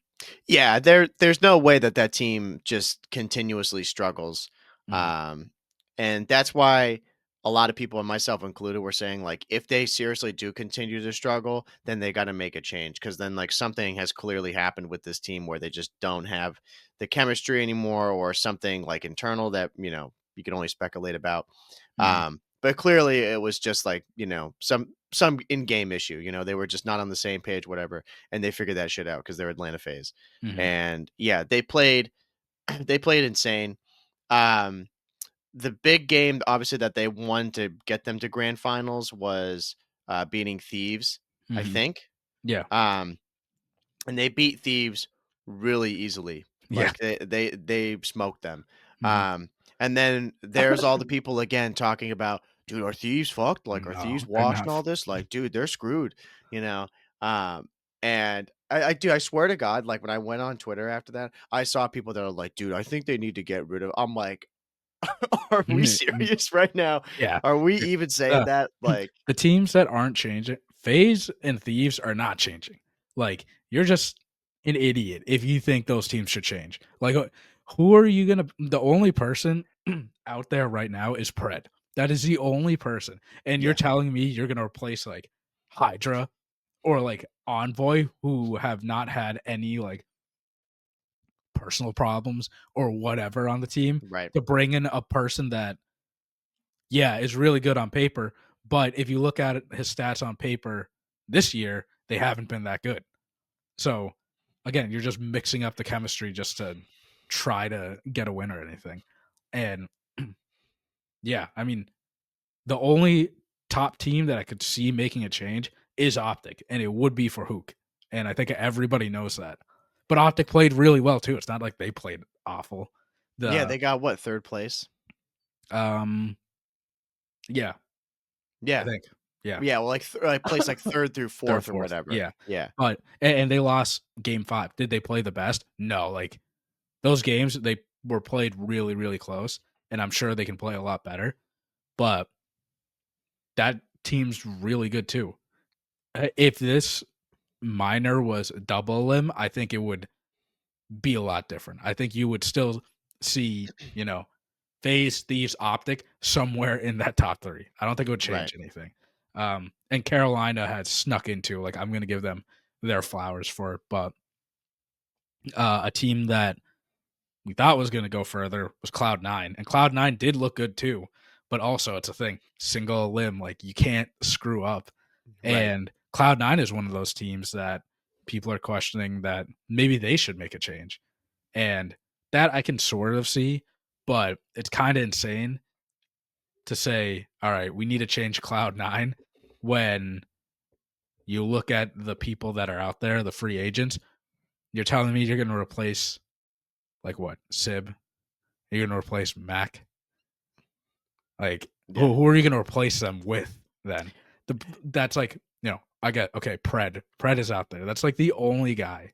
yeah, there's no way that that team just continuously struggles. Mhm. Um, and that's why a lot of people, and myself included, were saying like if they seriously do continue to struggle, then they got to make a change because then like something has clearly happened with this team where they just don't have the chemistry anymore, or something like internal that you can only speculate about. Mhm. But clearly it was just like some in-game issue. They were just not on the same page, whatever, and they figured that shit out because they're Atlanta phase. Mhm. And yeah, they played they played insane. Um, the big game, obviously, that they won to get them to grand finals was beating Thieves, I Mhm. think. Yeah. Um, and they beat Thieves really easily. Yeah. Like they smoked them. Mhm. Um, and then there's all the people again talking about, dude, are Thieves fucked? Like, are No, Thieves they're washed not. and all this? Like, dude, they're screwed. You know. Um, and I do. I swear to God, like when I went on Twitter after that, I saw people that are like, dude, I think they need to get rid of. I'm like, are we serious right now? Yeah. Are we even saying Uh, that? Like, the teams that aren't changing, FaZe and Thieves are not changing. Like, you're just an idiot if you think those teams should change. Like, who are you gonna? The only person out there right now is Pred. That is the only person, and you're yeah, telling me you're gonna replace like Hydra or like Envoy, who have not had any like personal problems or whatever on the team, right, to bring in a person that yeah, is really good on paper. But if you look at his stats on paper this year, they haven't been that good. So again, you're just mixing up the chemistry just to try to get a win or anything. And yeah, I mean, the only top team that I could see making a change is Optic, and it would be for Hook. And I think everybody knows that. But Optic played really well too. It's not like they played awful. yeah. The They got what, third place? um yeah, I Yeah, think. Yeah. yeah. Well, like place like third through 3rd, fourth or 4th, whatever. yeah. Yeah, But and they lost game 5. Did they play the best? No, like, those games, they were played really, really close, and I'm sure they can play a lot better, but that team's really good too. If this minor was double limb, I think it would be a lot different. I think you would still see, FaZe, Thieves, Optic somewhere in that top 3. I don't think it would right. change anything. And Carolina had snuck into, like, I'm gonna give them their flowers for it, but, a team that we thought was gonna go further was Cloud9, and Cloud9 did look good too, but also it's a thing, single limb, like, you can't screw up, Right. and Cloud9 is one of those teams that people are questioning that maybe they should make a change. And that I can sort of see, but it's kind of insane to say, all right, we need to change Cloud9 when you look at the people that are out there, the free agents. You're telling me you're going to replace, like, what, Sib? You're going to replace Mac? Like, Yeah. who are you going to replace them with then? That's like, I get, okay, Pred. Pred is out there. That's like the only guy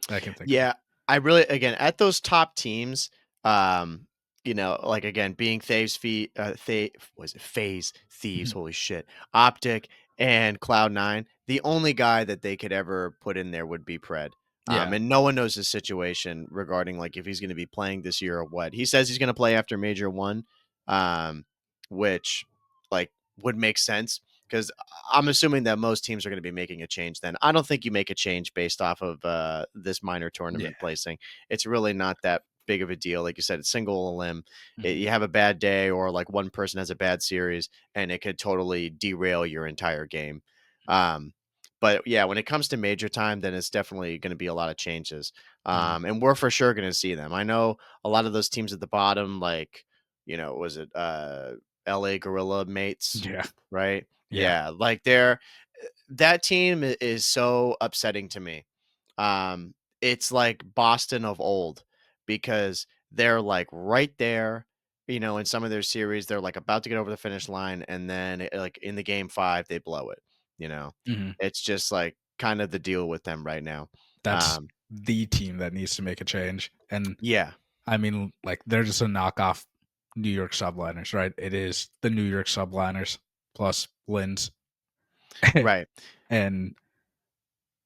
that I can think of. Yeah, I really, again, at those top teams, um, like again, being Thieves, was it Phase Thieves? Mhm. Holy shit, Optic and Cloud9. The only guy that they could ever put in there would be Pred. Yeah. And no one knows his situation regarding like if he's going to be playing this year or what. He says he's going to play after Major One, um, which like would make sense. because I'm assuming that most teams are going to be making a change. Then I don't think you make a change based off of this minor Yeah. tournament placing. It's really not that big of a deal. Like you said, it's single limb. Mhm. You have a bad day, or like one person has a bad series, and it could totally derail your entire game. Um, but yeah, when it comes to major time, then it's definitely going to be a lot of changes. Mhm. And we're for sure going to see them. I know a lot of those teams at the bottom, like, was it LA Gorilla Mates, Yeah. right? Yeah. Yeah, like that team is so upsetting to me. It's like Boston of old because they're like right there, in some of their series, they're like about to get over the finish line, and then like in the game 5, they blow it. You know, Mhm. it's just like kind of the deal with them right now. That's Um, the team that needs to make a change. And yeah, I mean, like, they're just a knockoff New York Subliners, right? It is the New York Subliners plus Linz. right. And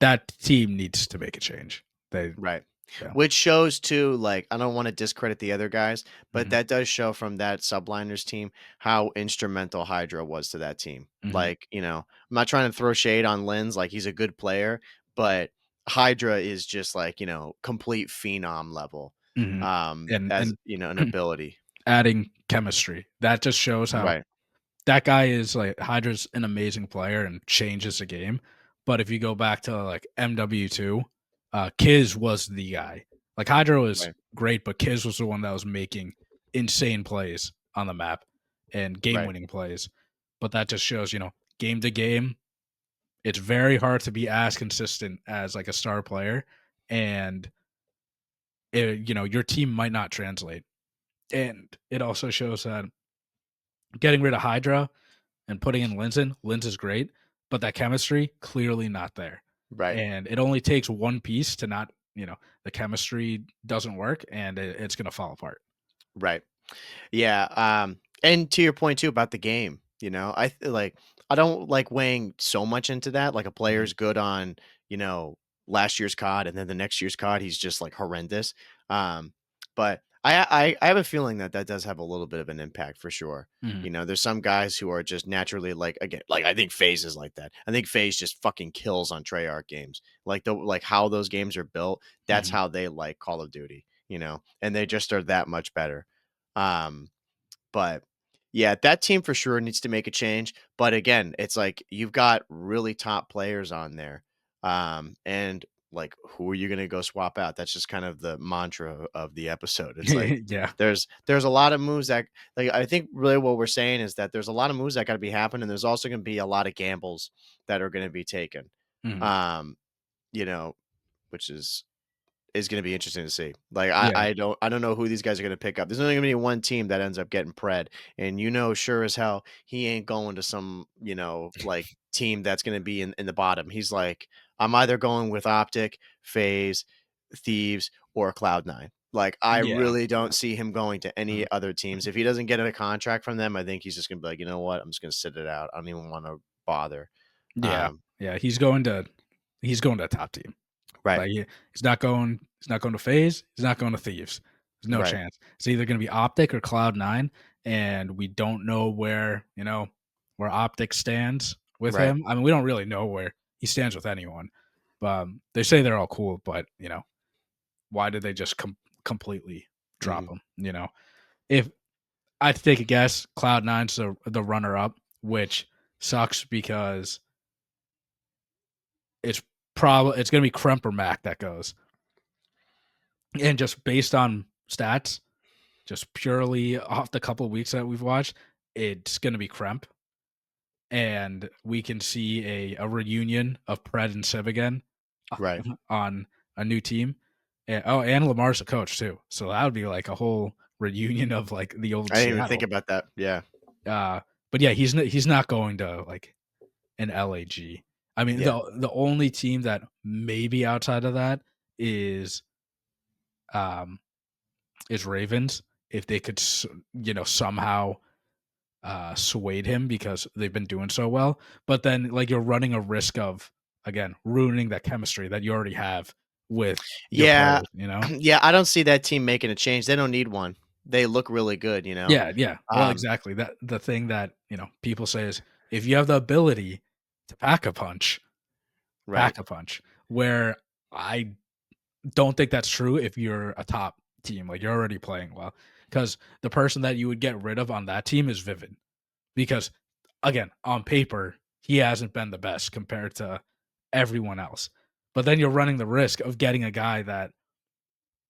that team needs to make a change. They Right. yeah. Which shows too, like, I don't want to discredit the other guys, but Mhm. that does show from that subliners team how instrumental Hydra was to that team. Mhm. Like, I'm not trying to throw shade on Linz, like he's a good player, but Hydra is just like, complete phenom level. Mhm. As And an ability. adding chemistry. That just shows how Right. that guy is like Hydra's an amazing player and changes the game. But if you go back to like MW2, Kiz was the guy. Like Hydra was Right. great, but Kiz was the one that was making insane plays on the map and game Right. winning plays. But that just shows, game to game, it's very hard to be as consistent as like a star player. And your team might not translate. And it also shows that getting rid of Hydra and putting in Linz is great, but that chemistry clearly not there. Right. And it only takes one piece to not, the chemistry doesn't work and it's going to fall apart. Right. Yeah, and to your point too about the game, I don't like weighing so much into that. Like a Mhm. player's good on, you know, last year's COD, and then the next year's COD, he's just like horrendous. But I have a feeling that that does have a little bit of an impact for sure. Mhm. There's some guys who are just naturally like again, like I think FaZe is like that. I think FaZe just fucking kills on Treyarch games. Like how those games are built, that's Mhm. how they like Call of Duty, and they just are that much better. Um, but yeah, that team for sure needs to make a change. But again, it's like you've got really top players on there. And like who are you gonna go swap out? That's just kind of the mantra of the episode. It's like Yeah. there's a lot of moves that like I think really what we're saying is that there's a lot of moves that gotta be happening. There's also gonna be a lot of gambles that are gonna be taken. Mhm. Um, you know, which is going to be interesting to see. Like Yeah. I don't know who these guys are going to pick up. There's only going to be one team that ends up getting pred, and sure as hell he ain't going to some like team that's going to be in the bottom. He's like, I'm either going with Optic, Phase, Thieves, or Cloud9. Like I Yeah. really don't see him going to Mhm. any other teams. If he doesn't get a contract from them, I think he's just going to be like, you know what, I'm just going to sit it out. I don't even want to bother. Yeah. Um, Yeah. He's going to a top team. right, Like he's not going to Phase. He's not going to Thieves. There's no right, chance. It's either going to be Optic or Cloud9, and we don't know where Optic stands with right. him. I mean, we don't really know where he stands with anyone. They say they're all cool, but why did they just completely drop Mhm. him? If I had to take a guess, Cloud9's the runner up, which sucks because it's going to be Kremp or Mac that goes, and just based on stats, just purely off the couple of weeks that we've watched, it's going to be Kremp, and we can see a reunion of Pred and Civ again Right. on a new team. And Lamar's a coach too, so that would be like a whole reunion of like the old I didn't even think Seattle. about that. Yeah. But yeah, he's not going to like an LAG. I mean, Yeah. the only team that maybe outside of that is um is Ravens if they could somehow swayed him because they've been doing so well. But then like you're running a risk of again ruining that chemistry that you already have with your Yeah. players. Yeah, I don't see that team making a change. They don't need one. They look really good. Yeah, yeah. Well, Um, exactly. That the thing that people say is if you have the ability to Right. pack a punch. Where I don't think that's true if you're a top team, like you're already playing well. Because the person that you would get rid of on that team is Vivid. Because again, on paper, he hasn't been the best compared to everyone else. But then you're running the risk of getting a guy that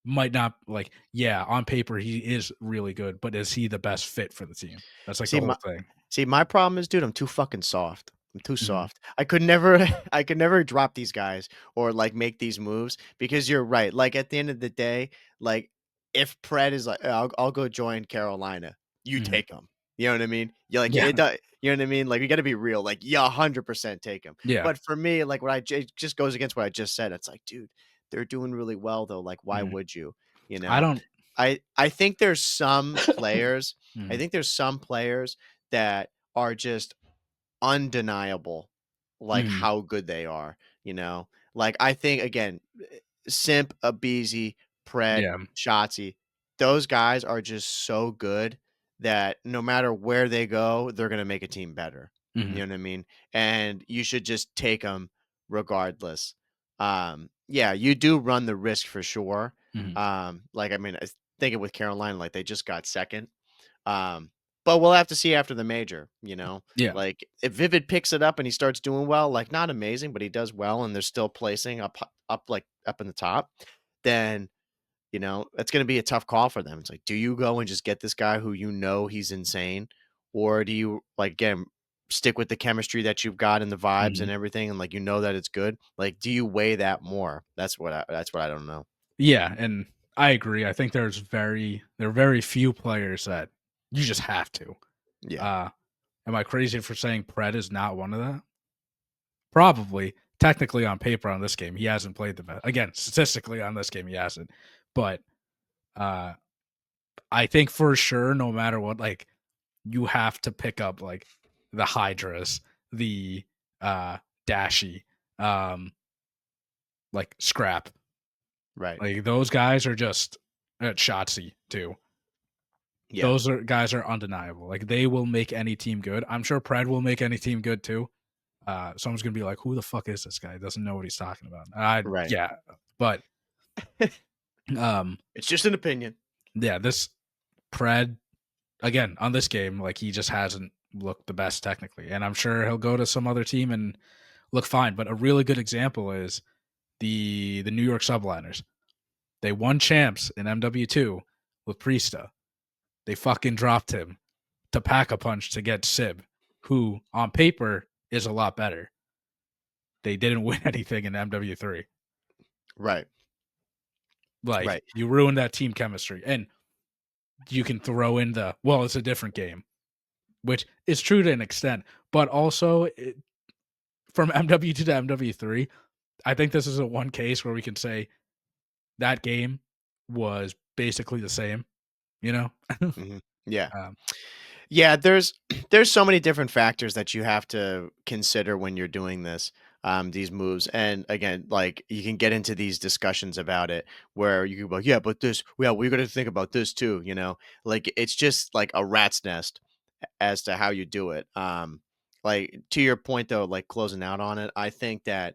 might not like, yeah, on paper he is really good, but is he the best fit for the team? That's like the See, whole my thing. See, my problem is, dude, I'm too fucking soft. I'm too Mhm. soft. I could never I could never drop these guys or, like, make these moves because you're right. Like, at the end of the day, like, if Pred is like, I'll go join Carolina," you Mhm. take him. You know what I mean? You like, Yeah. it do you know what I mean? Like, we gotta be real. Like, yeah, 100% take him. Yeah. But for me, like, what it just goes against what I just said. It's like, dude, they're doing really well, though. Like, why Mhm. would you? You I know? don't I think there's some players I Mhm. think there's some players that are just undeniable, like, Mhm. how good they are, you know? Like, I think, again, Simp, Abizi, Pred, Yeah. Shotzi, those guys are just so good that no matter where they go, they're gonna make a team better. You Mhm. know what I mean? And you should just take them regardless. Yeah, you do run the risk for sure. Mhm. Like, I mean, I was thinking with Carolina, like, they just got 2nd. Um, but we'll have to see after the major, you know? Yeah. Like, if Vivid picks it up and he starts doing well, like, not amazing, but he does well and they're still placing up in the top, then, you know, that's gonna be a tough call for them. It's like, do you go and just get this guy who you know he's insane? Or do you, like, again, stick with the chemistry that you've got and the vibes Mhm. and everything, and, like, you know that it's good? Like, do you weigh that more? That's what I don't know. Yeah, and I agree. I think there are very few players that you just have to. Yeah. Uh, am I crazy for saying Pred is not one of that? Probably. Technically, on paper, on this game, he hasn't played the best. Again, statistically, on this game, he hasn't. But uh, I think for sure, no matter what, like you have to pick up like the Hydras, the Dashy, um, like Scrap. Right. Like those guys are just Shotzi too. Yeah. Those are guys are undeniable. Like they will make any team good. I'm sure Pred will make any team good too. Someone's gonna be like, "Who the fuck is this guy? Doesn't know what he's talking about." Right. Yeah, but um, It's just an opinion. yeah, this Pred again on this game, like he just hasn't looked the best technically, and I'm sure he'll go to some other team and look fine. But a really good example is the New York Subliners. They won champs in MW2 with Priesta. They fucking dropped him to pack a punch to get Sib, who on paper is a lot better. They didn't win anything in MW3. Right. Like Right. you ruined that team chemistry, and you can throw in the well, it's a different game, which is true to an extent, but also from MW2 to MW3, I think this is a one case where we can say that game was basically the same. You know, Mhm. Yeah. um, Yeah, there's so many different factors that you have to consider when you're doing this, these moves. And again, like you can get into these discussions about it where you can go, yeah, but this, yeah, we got to think about this too, you know? Like it's just like a rat's nest as to how you do it. Like to your point though, like closing out on it, I think that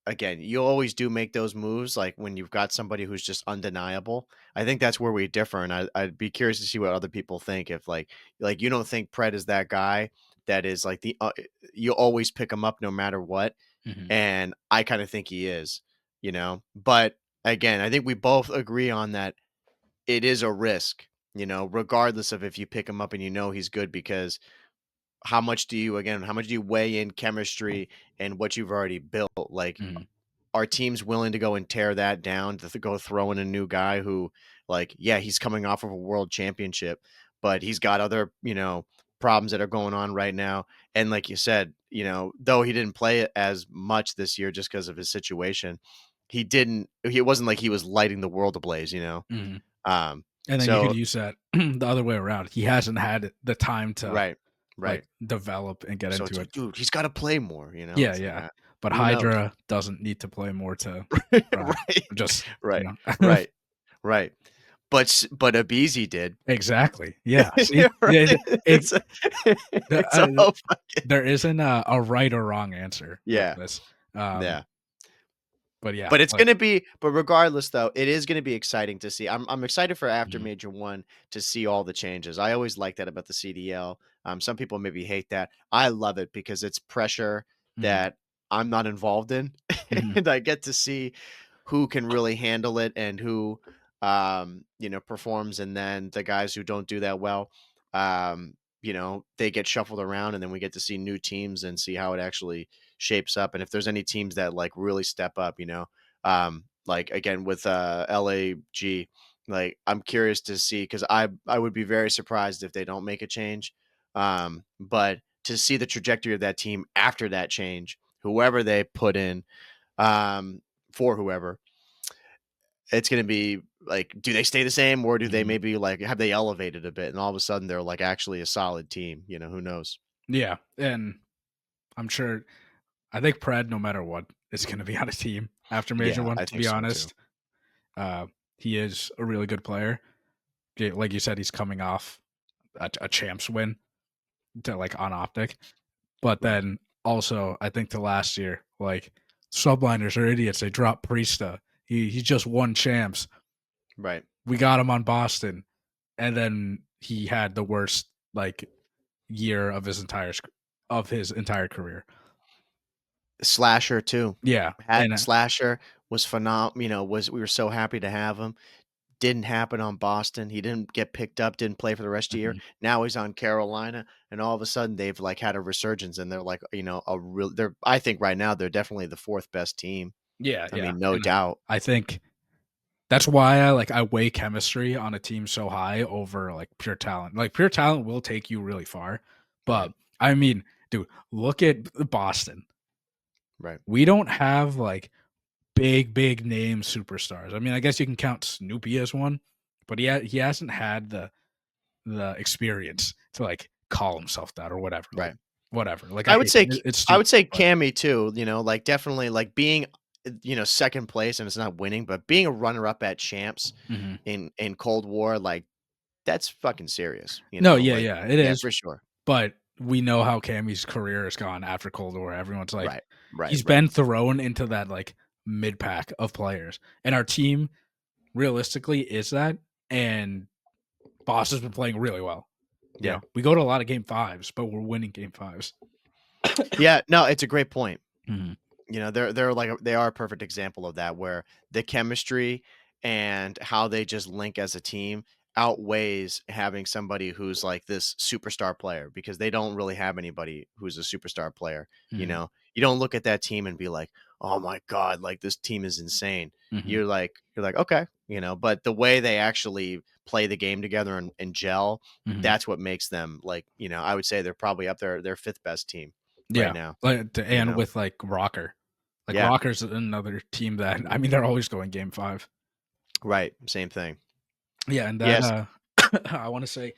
again, you always do make those moves like when you've got somebody who's just undeniable. I think that's where we differ, and I'd be curious to see what other people think. If like you don't think Pred is that guy that is like you always pick him up no matter what, mhm. and I kind of think he is, you know. But again, I think we both agree on that it is a risk, you know, regardless of if you pick him up and you know he's good because how much do you weigh in chemistry and what you've already built? Like, Mhm. are teams willing to go and tear that down to go throw in a new guy who, like, yeah, he's coming off of a world championship, but he's got other, you know, problems that are going on right now. And like you said, you know, though he didn't play it as much this year just because of his situation, it wasn't like he was lighting the world ablaze, you know? Mhm. Um, And then you could so use that the other way around. He hasn't had the time to right, like right. develop and get So into it's it. like, dude, he's got to play more, you know? Yeah, It's like, yeah. But who knows? Hydra doesn't need to play more to Right, just, you right, know. right, right. but Abizi did. Exactly. Yeah. See, Right? It's the, it's all fucking there isn't a right or wrong answer with yeah, this. yeah. But yeah, But it's like, gonna be but regardless, though, it is gonna be exciting to see. I'm excited for after mhm, Major 1 to see all the changes. I always like that about the CDL. Some people maybe hate that. I love it because it's pressure mhm, that I'm not involved in, mhm, and I get to see who can really handle it and who, performs, and then the guys who don't do that well, they get shuffled around, and then we get to see new teams and see how it actually shapes up, and if there's any teams that, like, really step up, like, again, with, LAG, like, I'm curious to see because I would be very surprised if they don't make a change, but to see the trajectory of that team after that change, whoever they put in, um, for whoever, it's gonna be like, do they stay the same or do they mhm. maybe, like, have they elevated a bit and all of a sudden they're, like, actually a solid team, who knows? Yeah, and I'm sure I think Pred, no matter what, is gonna be on a team after Major Yeah, 1, I to think be so too. honest. Uh, he is a really good player. Like you said, he's coming off a champs win to, like, on Optic. But Right, then also, I think to last year, like, subliners are idiots. They dropped Priesta. He just won champs. right. We got him on Boston, and then he had the worst, like, year of his entire career. Slasher too. Yeah, Had and Slasher was was we were so happy to have him. Didn't happen on Boston. He didn't get picked up, didn't play for the rest of the year. mhm. Now he's on Carolina, and all of a sudden they've, like, had a resurgence, and they're, like, they're I think right now they're definitely the 4th best team. Yeah, I yeah, mean, no and doubt. I think that's why I weigh chemistry on a team so high over, like, pure talent. Like, pure talent will take you really far, Right, but, I mean, dude, look at Boston. right. We don't have, like, big name superstars. I mean, I guess you can count Snoopy as one, but he hasn't had the experience to, like, call himself that or whatever, like, Right. whatever. Like, I I would hate that. say It's I would stupid, say but Cammy too, like, definitely, like, being, 2nd place, and it's not winning, but being a runner up at champs mhm. in Cold War, like, that's fucking serious, No, yeah, like, yeah, it yeah, is, for sure. but we know how Cammy's career has gone after Cold War. Everyone's like, Right, right, he's right, been thrown into that, like, mid pack of players, and our team realistically is that, and Boss has been playing really well. yeah. We go to a lot of game 5s, but we're winning game 5s. Yeah, no, it's a great point. Mhm, They're like they are a perfect example of that where the chemistry and how they just link as a team outweighs having somebody who's like this superstar player because they don't really have anybody who's a superstar player, you mhm, know. You don't look at that team and be like, "Oh my god, like this team is insane." mhm, You're like, "Okay," but the way they actually play the game together and gel, mhm. that's what makes them like, I would say they're probably up there their 5th best team right Yeah, now, you and know. with, like, Rocker. Like, Yeah. Rocker's another team that I mean, they're always going game 5. Right, same thing. Yeah, and that, Yes. I wanna say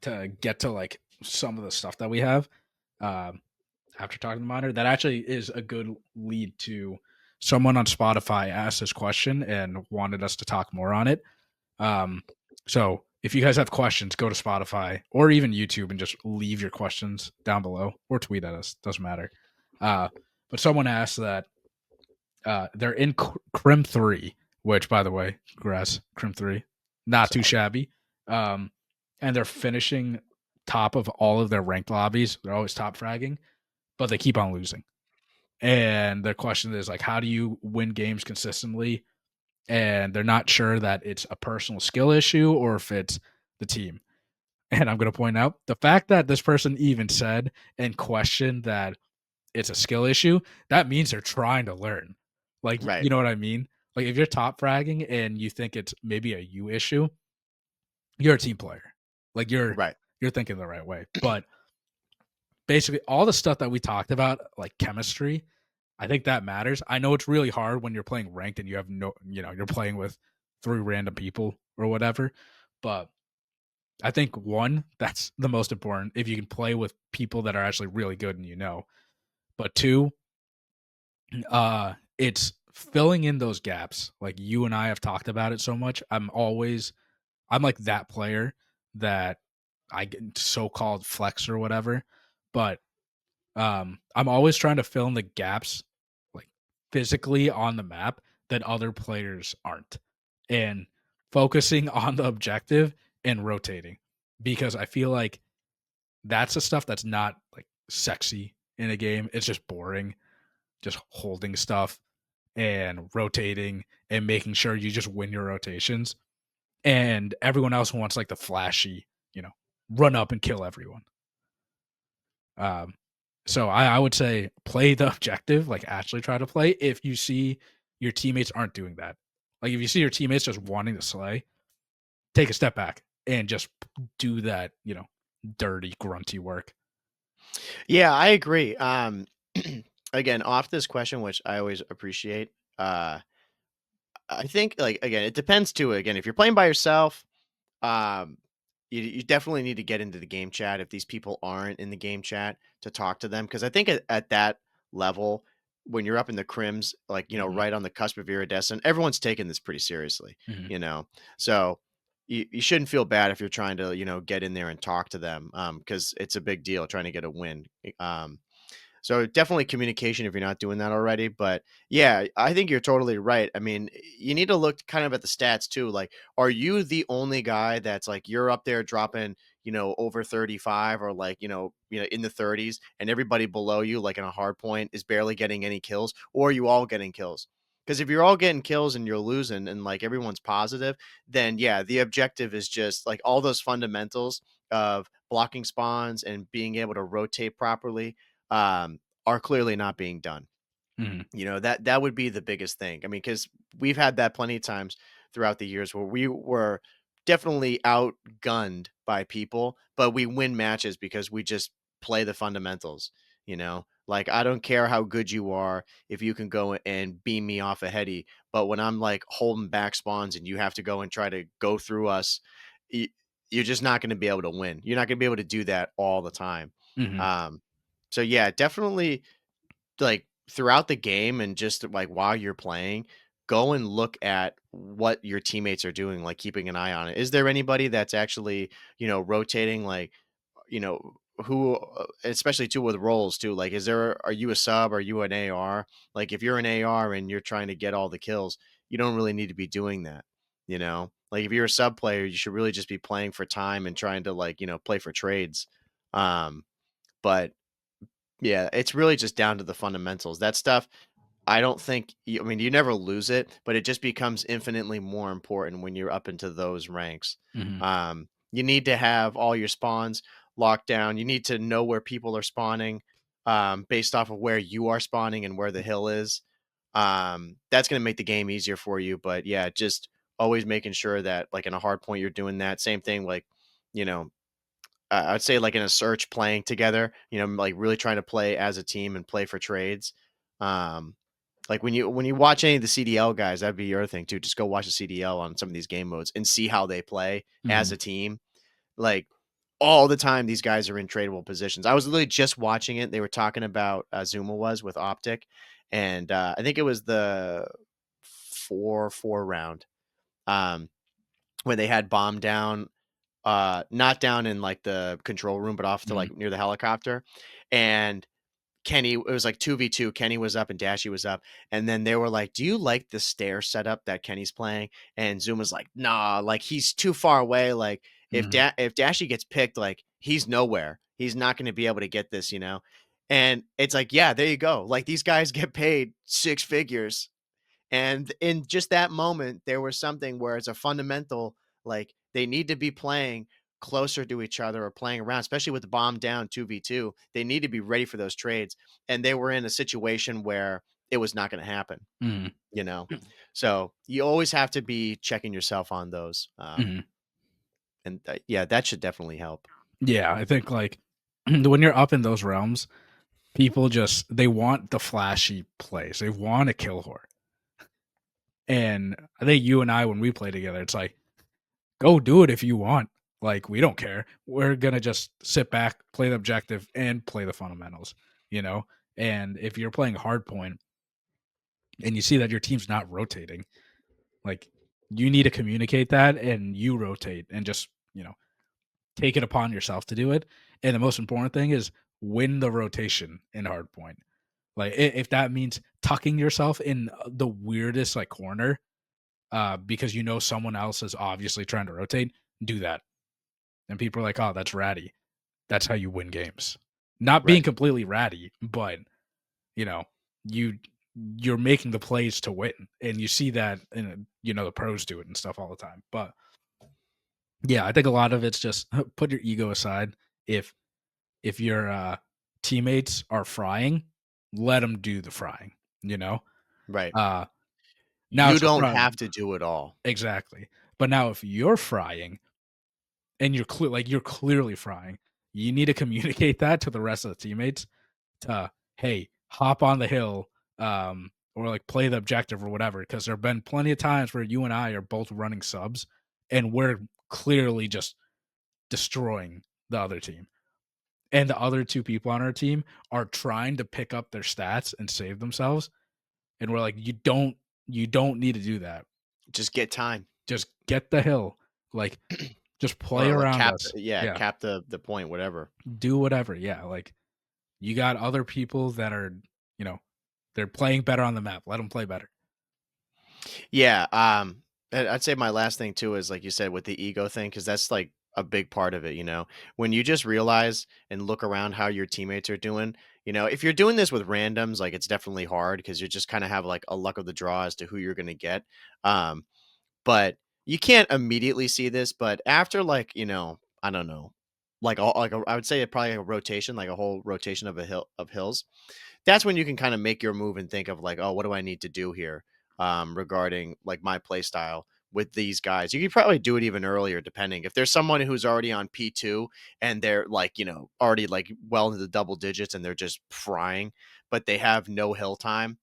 to get to, like, some of the stuff that we have, um, after talking to the monitor, that actually is a good lead to someone on Spotify asked this question and wanted us to talk more on it. Um, so if you guys have questions, go to Spotify or even YouTube and just leave your questions down below or tweet at us. Doesn't matter. Uh, but someone asked that they're in Crim 3, which, by the way, congrats, Crim 3. Not too Solid. shabby. Um, and they're finishing top of all of their ranked lobbies. They're always top fragging, but they keep on losing. And their question is, like, how do you win games consistently? And they're not sure that it's a personal skill issue or if it's the team. And I'm going to point out the fact that this person even said and questioned that it's a skill issue, that means they're trying to learn. Like, Right, you know what I mean? Like, if you're top fragging and you think it's maybe a you issue, you're a team player. Like, right, you're thinking the right way. But basically, all the stuff that we talked about, like chemistry, I think that matters. I know it's really hard when you're playing ranked and you have you're playing with 3 random people or whatever. But I think one, that's the most important if you can play with people that are actually really good and. But two, it's filling in those gaps. Like you and I have talked about it so much. I'm like that player that I get so-called flex or whatever, but I'm always trying to fill in the gaps like physically on the map that other players aren't, and focusing on the objective and rotating, because I feel like that's the stuff that's not like sexy in a game. It's just boring, just holding stuff and rotating and making sure you just win your rotations. And everyone else wants like the flashy, run up and kill everyone. Um, so I would say play the objective, like actually try to play if you see your teammates aren't doing that. Like if you see your teammates just wanting to slay, take a step back and just do that, dirty, grunty work. Yeah, I agree. Again, off this question, which I always appreciate. I think, like, again, it depends too. Again, if you're playing by yourself, um, you definitely need to get into the game chat if these people aren't in the game chat to talk to them. Because I think at that level, when you're up in the crims, like, Mhm, right on the cusp of iridescent, everyone's taking this pretty seriously, mhm, So you shouldn't feel bad if you're trying to, get in there and talk to them, because it's a big deal trying to get a win. So definitely communication if you're not doing that already. But yeah, I think you're totally right. I mean, you need to look kind of at the stats too. Like, are you the only guy that's like you're up there dropping, over 35 or like, in the 30s, and everybody below you, like in a hard point, is barely getting any kills, or are you all getting kills? Because if you're all getting kills and you're losing and like everyone's positive, then yeah, the objective is just like all those fundamentals of blocking spawns and being able to rotate properly, are clearly not being done. mhm, That would be the biggest thing. I mean, because we've had that plenty of times throughout the years where we were definitely outgunned by people, but we win matches because we just play the fundamentals. Like I don't care how good you are if you can go and beam me off a heady, but when I'm like holding back spawns and you have to go and try to go through us, y- you're just not going to be able to win. You're not going to be able to do that all the time. mhm, Um, so yeah, definitely like throughout the game and just like while you're playing, go and look at what your teammates are doing, like keeping an eye on it. Is there anybody that's actually, rotating like, you know, who especially too with roles too, like are you a sub, are you an AR? Like if you're an AR and you're trying to get all the kills, you don't really need to be doing that, Like if you're a sub player, you should really just be playing for time and trying to like, play for trades. But yeah, it's really just down to the fundamentals. That stuff, I don't think I mean, you never lose it, but it just becomes infinitely more important when you're up into those ranks. mhm, You need to have all your spawns locked down. You need to know where people are spawning, based off of where you are spawning and where the hill is. That's going to make the game easier for you. But yeah, just always making sure that, like, in a hard point, you're doing that. Same thing, like, you know, I'd say like in a search playing together, like really trying to play as a team and play for trades. Um, like when you watch any of the CDL guys, that'd be your thing too. Just go watch the CDL on some of these game modes and see how they play as mhm, a team. Like all the time, these guys are in tradable positions. I was literally just watching it. They were talking about Zuma was with Optic, and I think it was the 4-4 round, um, when they had bomb down, not down in like the control room, but off to mhm, like near the helicopter. And Kenny, it was like 2v2. Kenny was up and Dashy was up. And then they were like, do you like the stair setup that Kenny's playing? And Zoom was like, nah, like he's too far away. Like mhm, if Dashy gets picked, like he's nowhere. He's not going to be able to get this. And it's like, yeah, there you go. Like these guys get paid six figures, and in just that moment, there was something where it's a fundamental, like they need to be playing closer to each other or playing around, especially with the bomb down 2v2. They need to be ready for those trades. And they were in a situation where it was not going to happen, mhm, you know? So you always have to be checking yourself on those. mhm. And yeah, that should definitely help. Yeah, I think like when you're up in those realms, people they want the flashy plays. They want a kill whore. And I think you and I, when we play together, it's like, go do it if you want. Like, we don't care. We're gonna just sit back, play the objective, and play the fundamentals, you know? And if you're playing hardpoint, and you see that your team's not rotating, like you need to communicate that and you rotate and just, take it upon yourself to do it. And the most important thing is win the rotation in hardpoint. Like if that means tucking yourself in the weirdest like corner, because someone else is obviously trying to rotate, do that. And people are like, "Oh, that's ratty." That's how you win games. Not being Right. completely ratty, but you know, you you're making the plays to win, and you see that, and the pros do it and stuff all the time. But yeah, I think a lot of it's just put your ego aside. If your teammates are frying, let them do the frying. You know. Right. Uh, Now You it's don't have to do it all. exactly. But now if you're frying and you're clearly frying, you need to communicate that to the rest of the teammates to, hey, hop on the hill, or like play the objective or whatever. Because there have been plenty of times where you and I are both running subs, and we're clearly just destroying the other team. And the other two people on our team are trying to pick up their stats and save themselves. And we're like, you don't need to do that. Just get time. Just get the hill. Like, just play Or like around us. Yeah. cap the point, whatever. Do whatever. Yeah. Like, you got other people that are, you know, they're playing better on the map. Let them play better. Yeah, I'd say my last thing too is like you said with the ego thing, because that's like a big part of it. When you just realize and look around how your teammates are doing. If you're doing this with randoms, like it's definitely hard because you just kind of have like a luck of the draw as to who you're going to get. Um, but you can't immediately see this, but after like I don't know, I would say probably a rotation, like a whole rotation of a hill of hills. That's when you can kind of make your move and think of like, oh, what do I need to do here, regarding like my play style with these guys. You could probably do it even earlier, depending if there's someone who's already on P2 and they're like, already like well into the double digits and they're just frying, but they have no hill time.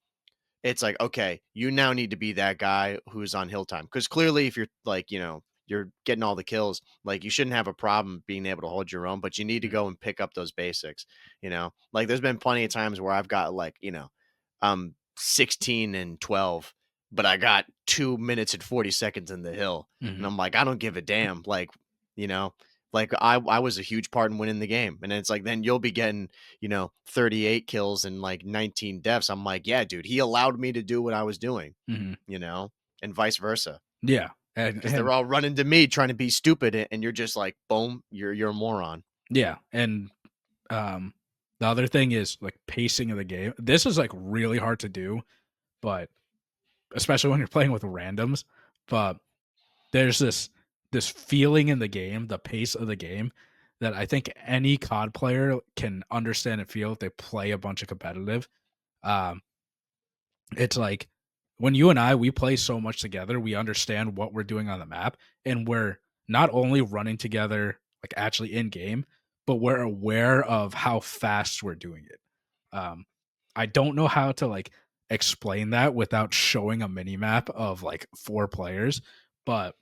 It's like, okay, you now need to be that guy who's on hill time. Because clearly, if you're like, you're getting all the kills, like you shouldn't have a problem being able to hold your own, but you need to Mhm. go and pick up those basics. Like there's been plenty of times where I've got like, 16 and 12, but I got 2 minutes and 40 seconds in the hill. And Mhm. I'm like, I don't give a damn. You know, I was a huge part in winning the game. And it's like, then you'll be getting 38 kills and like 19 deaths. I'm like, yeah, dude, he allowed me to do what I was doing, Mhm. you know, and vice versa. Yeah. And Because they're all running to me trying to be stupid, and you're just like, boom, you're a moron. yeah. And um the other thing is like pacing of the game. This is like really hard to do, but especially when you're playing with randoms. But there's this feeling in the game, the pace of the game, that I think any COD player can understand and feel if they play a bunch of competitive. Um, it's like when you and I we play so much together, we understand what we're doing on the map, and we're not only running together like actually in game, but we're aware of how fast we're doing it. Um, I don't know how to like explain that without showing a mini map of like four players, but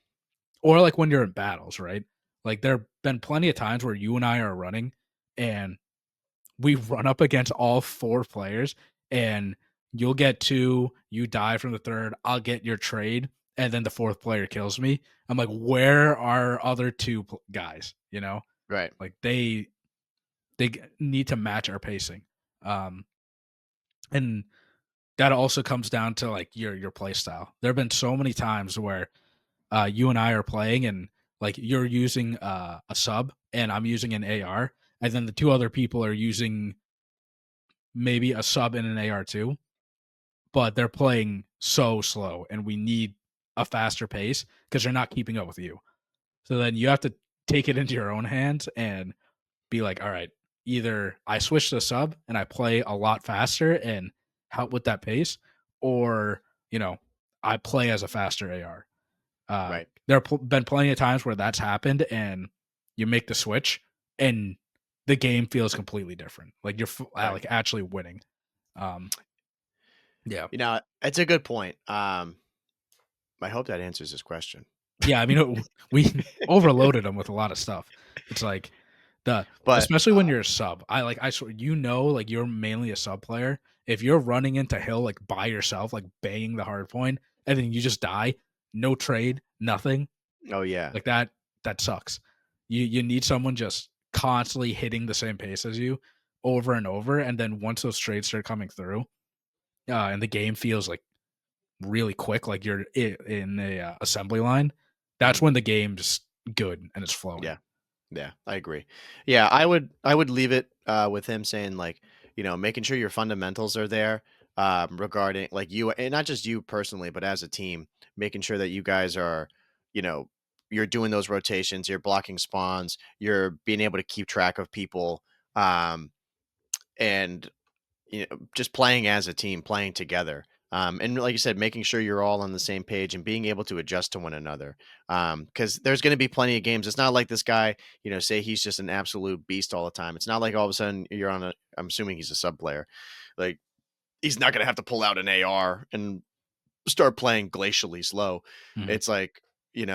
or like when you're in battles, right? Like there have been plenty of times where you and I are running and we run up against all four players, and you'll get two, you die from the third, I'll get your trade, and then the fourth player kills me. I'm like, where are other two guys? Right. Like they need to match our pacing. Um, and that also comes down to like your play style. There have been so many times where you and I are playing, and like you're using a sub and I'm using an AR, and then the two other people are using maybe a sub and an AR too, but they're playing so slow, and we need a faster pace because they're not keeping up with you. So then you have to take it into your own hands and be like, all right, either I switch to sub and I play a lot faster and help with that pace, or I play as a faster AR. Right. There have been plenty of times where that's happened, and you make the switch, and the game feels completely different. Like you're Right. like actually winning. Um, yeah, It's a good point. I hope that answers this question. yeah. I mean, we overloaded them with a lot of stuff. It's like But Especially when you're a sub. I swear, like you're mainly a sub player. If you're running into hill like by yourself, like banging the hard point, and then you just die, no trade, nothing, oh yeah, like that sucks. You need someone just constantly hitting the same pace as you over and over, and then once those trades start coming through, and the game feels like really quick, like you're in a assembly line, that's when the game's good and it's flowing. yeah. Yeah, I agree. Yeah, I would leave it with him saying like, making sure your fundamentals are there regarding like you and not just you personally, but as a team, making sure that you guys are, you know, you're doing those rotations, you're blocking spawns, you're being able to keep track of people, and just playing as a team, playing together. And like you said, making sure you're all on the same page and being able to adjust to one another. Because there's going to be plenty of games. It's not like this guy, say he's just an absolute beast all the time. It's not like all of a sudden you're on I'm assuming he's a sub player. Like he's not going to have to pull out an AR and start playing glacially slow. Mhm. It's like, you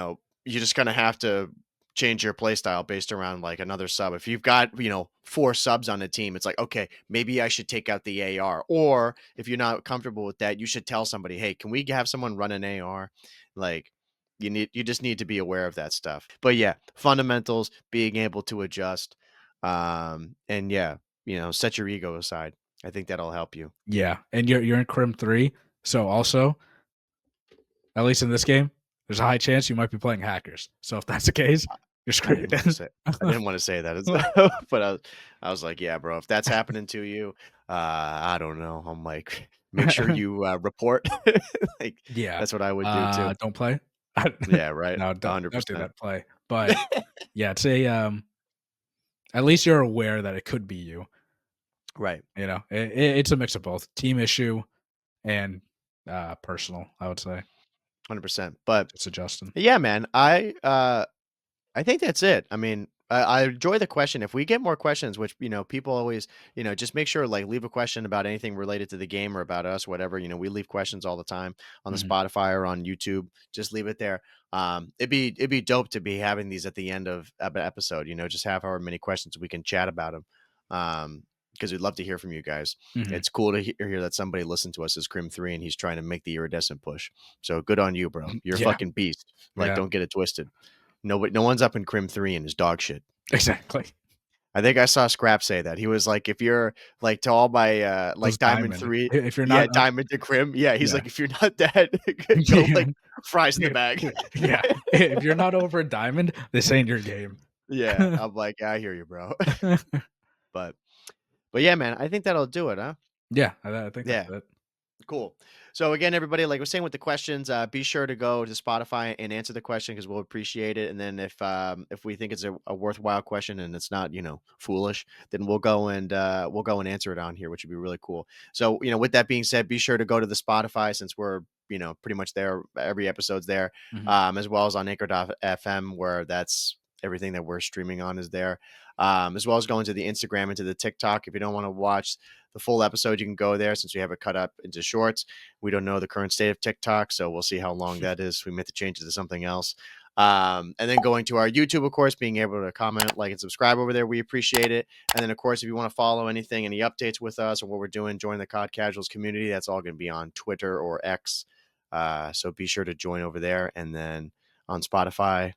just kind of have to change your play style based around like another sub. If you've got, 4 subs on a team, it's like, okay, maybe I should take out the AR. Or if you're not comfortable with that, you should tell somebody, hey, can we have someone run an AR? Like you just need to be aware of that stuff. But yeah, fundamentals, being able to adjust. And yeah, set your ego aside. I think that'll help you. Yeah, and you're in Crim 3, so also, at least in this game, there's a high chance you might be playing hackers. So if that's the case, you're I screwed. didn't want to say I didn't want to say that, but I was like, yeah, bro, if that's happening to you, I don't know. I'm like, make sure you report. Like Yeah, that's what I would do too. don't play. Yeah, right. No, don't do 100%. that, play. But, yeah, it's a, at least you're aware that it could be you, Right. It's a mix of both, team issue and, personal, I would say. 100%. But Just adjusting. yeah, man, I think that's it. I mean, I enjoy the question. If we get more questions, which people always, just make sure like leave a question about anything related to the game or about us, whatever. We leave questions all the time on the Mhm, Spotify or on YouTube. Just leave it there. It'd be dope to be having these at the end of an episode. Just have however many questions we can chat about them. Because we'd love to hear from you guys. mhm. It's cool to hear that somebody listened to us as Crim 3 and he's trying to make the iridescent push. So good on you, bro. You're a Yeah, fucking beast. Like, yeah, don't get it twisted. No one's up in Crim 3 and is dog shit. exactly. I think I saw Scrap say that. He was like, if you're like to all my Those like Diamond diamond. 3, If you're yeah, not up. Diamond to Crim. Yeah, he's Yeah. like, if you're not dead, go like fries in the bag. Yeah. If you're not over a diamond, this ain't your game. Yeah. I'm like, I hear you, bro. But yeah, man, I think that'll do it, huh? Yeah, I think that's Yeah. it. Cool. So again, everybody, like I was saying with the questions, be sure to go to Spotify and answer the question because we'll appreciate it. And then if we think it's a worthwhile question and it's not foolish, then we'll go and answer it on here, which would be really cool. So with that being said, be sure to go to the Spotify since we're pretty much there. Every episode's there, Mhm, as well as on Anchor.fm where that's everything that we're streaming on is there. As well as going to the Instagram and to the TikTok. If you don't want to watch the full episode, you can go there since we have it cut up into shorts. We don't know the current state of TikTok, so we'll see how long that is. We may have to change it to something else. And then going to our YouTube, of course, being able to comment, like, and subscribe over there. We appreciate it. And then, of course, if you want to follow anything, any updates with us or what we're doing, join the COD Casuals community. That's all going to be on Twitter or X. So be sure to join over there. And then on Spotify,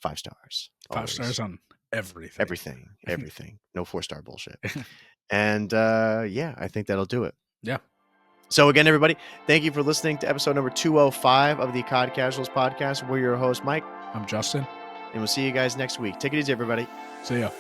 5 stars. 5 Always. stars on everything. Everything. No 4-star bullshit. And yeah, I think that'll do it. Yeah. So again, everybody, thank you for listening to episode number 205 of the COD Casuals podcast. We're your host, Mike. I'm Justin. And we'll see you guys next week. Take it easy, everybody. See ya.